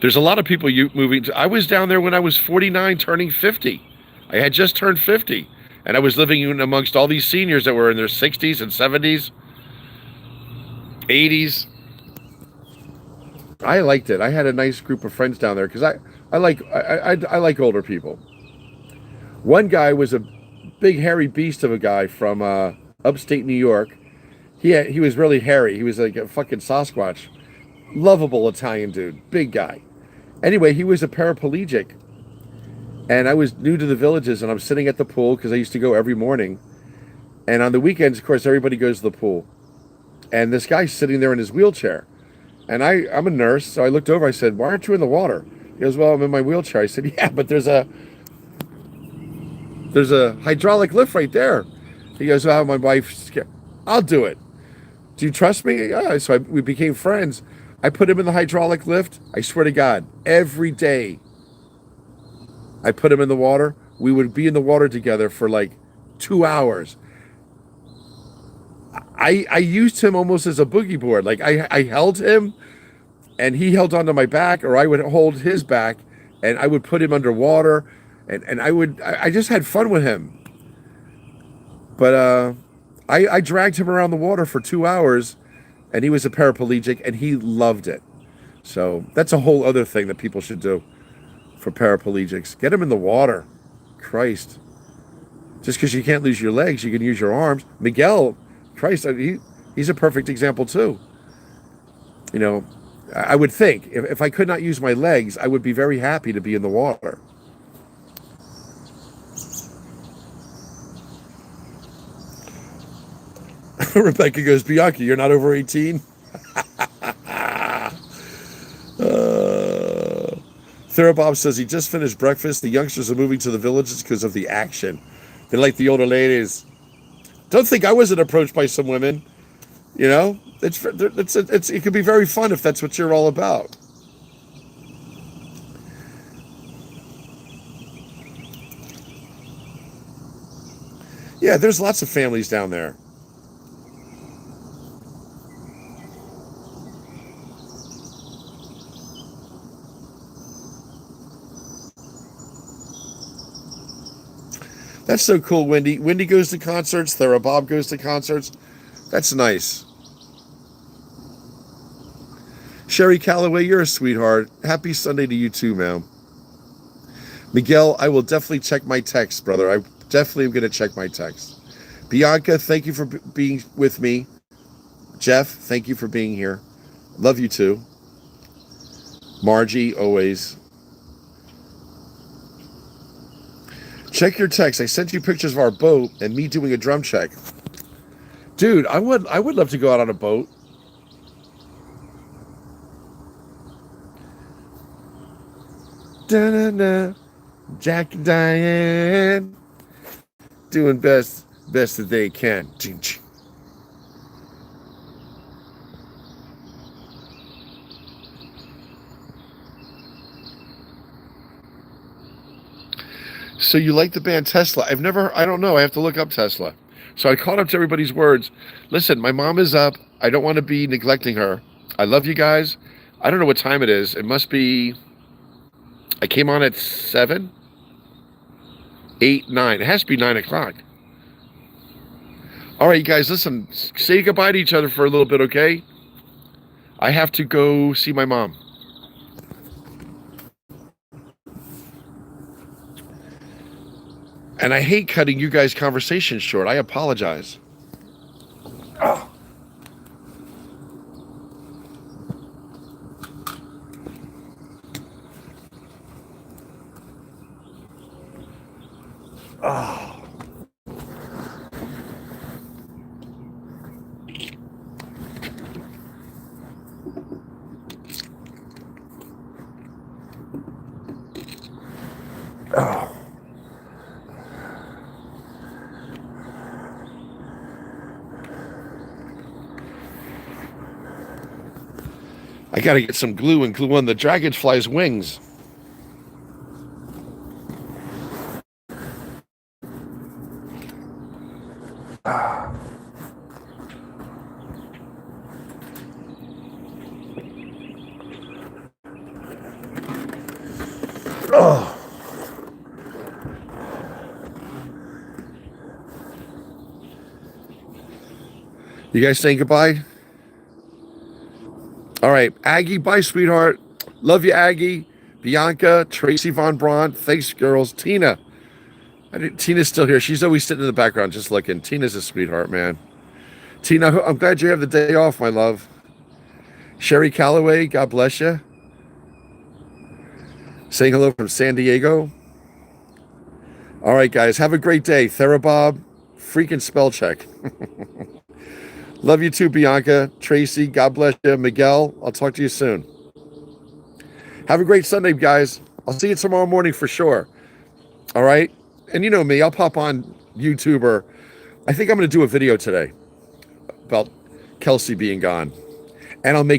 There's a lot of people moving. I was down there when I was 49, turning 50. I had just turned 50, and I was living in amongst all these seniors that were in their 60s and 70s, 80s. I liked it. I had a nice group of friends down there because I like older people. One guy was a big hairy beast of a guy from upstate New York. He was really hairy. He was like a fucking Sasquatch. Lovable Italian dude. Big guy. Anyway, he was a paraplegic. And I was new to the villages, and I'm sitting at the pool because I used to go every morning. And on the weekends, of course, everybody goes to the pool. And this guy's sitting there in his wheelchair. And I'm a nurse, so I looked over. I said, why aren't you in the water? He goes, well, I'm in my wheelchair. I said, yeah, but there's a hydraulic lift right there. He goes, oh, my wife's scared. I'll do it. Do you trust me? Yeah. So we became friends. I put him in the hydraulic lift. I swear to God, every day I put him in the water. We would be in the water together for like 2 hours. I used him almost as a boogie board. Like I held him and he held onto my back, or I would hold his back and I would put him underwater and I just had fun with him. But I dragged him around the water for 2 hours, and he was a paraplegic, and he loved it. So that's a whole other thing that people should do for paraplegics. Get him in the water. Christ. Just because you can't use your legs, you can use your arms. Miguel, Christ, he's a perfect example too. You know, I would think if I could not use my legs, I would be very happy to be in the water. Rebecca goes, Bianchi, you're not over 18? Therabob says he just finished breakfast. The youngsters are moving to the villages because of the action. They like the older ladies. Don't think I wasn't approached by some women. You know, it could be very fun if that's what you're all about. Yeah, there's lots of families down there. That's so cool, Wendy. Wendy goes to concerts. Therabob goes to concerts. That's nice. Sherry Calloway, you're a sweetheart. Happy Sunday to you too, ma'am. Miguel, I will definitely check my text, brother. I definitely am going to check my text. Bianca, thank you for being with me. Jeff, thank you for being here. Love you too. Margie, always. Check your text. I sent you pictures of our boat and me doing a drum check. Dude, I would love to go out on a boat. Da-na-na, Jack and Diane doing best that they can. So you like the band Tesla? I don't know. I have to look up Tesla. So I caught up to everybody's words. Listen, my mom is up. I don't want to be neglecting her. I love you guys. I don't know what time it is. It must be, I came on at 7, 8, 9. It has to be 9 o'clock. All right, you guys, listen, say goodbye to each other for a little bit, okay? I have to go see my mom. And I hate cutting you guys' conversations short. I apologize. Oh. Oh. Oh. I gotta get some glue and glue on the dragonfly's wings. Oh. You guys saying goodbye? All right, Aggie, bye, sweetheart. Love you, Aggie. Bianca, Tracy Von Braun. Thanks, girls. Tina. Tina's still here. She's always sitting in the background just looking. Tina's a sweetheart, man. Tina, I'm glad you have the day off, my love. Sherry Calloway, God bless you. Saying hello from San Diego. All right, guys, have a great day. Therabob, freaking spell check. Love you too, Bianca. Tracy, God bless you. Miguel, I'll talk to you soon. Have a great Sunday, guys. I'll see you tomorrow morning for sure. All right? And you know me, I'll pop on YouTube, or I think I'm going to do a video today about Kelsey being gone. And I'll make